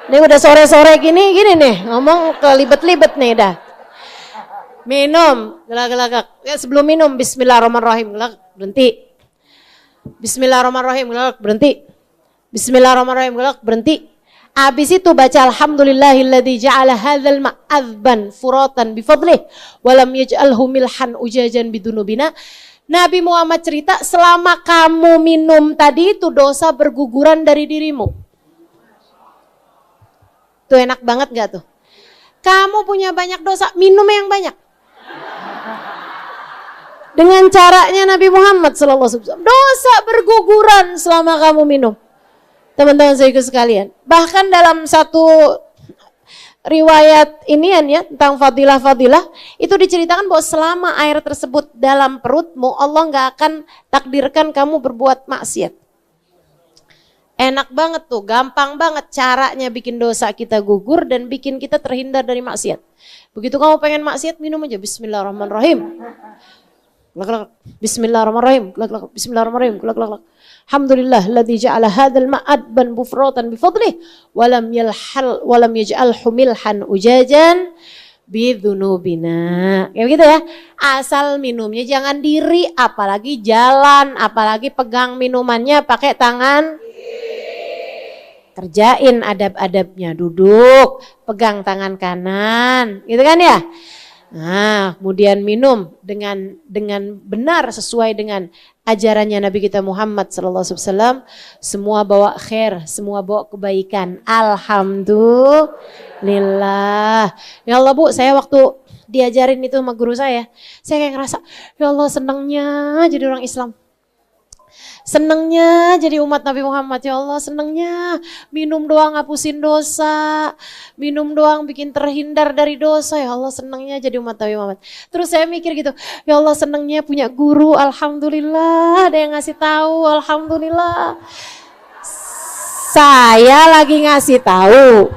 Ini udah sore-sore gini nih. Ngomong kelibet-libet nih dah. Minum, gelak-gelak. Ya, sebelum minum, bismillahirrahmanirrahim, gelak, berhenti. Bismillahirrahmanirrahim, gelak, berhenti. Bismillahirrahmanirrahim, gelak, berhenti. Habis itu baca alhamdulillahilladzi ja'ala hadzal ma'adzban furatan bifadlih wa lam yaj'alhu milhan ujajan bidunubina. Nabi Muhammad cerita, selama kamu minum tadi itu dosa berguguran dari dirimu. Tuh enak banget gak tuh? Kamu punya banyak dosa, minum yang banyak. Dengan caranya Nabi Muhammad SAW. Dosa berguguran selama kamu minum. Teman-teman saya sekalian. Bahkan dalam satu riwayat inian ya tentang fadilah-fadilah. Itu diceritakan bahwa selama air tersebut dalam perutmu. Allah gak akan takdirkan kamu berbuat maksiat. Enak banget tuh. Gampang banget caranya bikin dosa kita gugur. Dan bikin kita terhindar dari maksiat. Begitu kamu pengen maksiat minum aja. Bismillahirrahmanirrahim. Bismillahirrahmanirrahim. Bismillahirrahmanirrahim. Alhamdulillah alladzi ja'ala hadzal ma'adban bufratan bifadlih wa lam yaj'alhu milhan ujajan bidzunubina. Kayak begitu ya. Asal minumnya jangan diri, apalagi jalan, apalagi pegang minumannya pakai tangan. Kerjain adab-adabnya, duduk, pegang tangan kanan. Gitu kan ya? Nah, kemudian minum dengan benar sesuai dengan ajarannya Nabi kita Muhammad SAW. Semua bawa khair, semua bawa kebaikan. Alhamdulillah. Ya Allah Bu, saya waktu diajarin itu sama guru saya kayak ngerasa, ya Allah senangnya jadi orang Islam. Senangnya jadi umat Nabi Muhammad, ya Allah senangnya minum doang ngapusin dosa, minum doang bikin terhindar dari dosa, ya Allah senangnya jadi umat Nabi Muhammad. Terus saya mikir gitu, ya Allah senangnya punya guru, alhamdulillah ada yang ngasih tahu, alhamdulillah. Saya lagi ngasih tahu.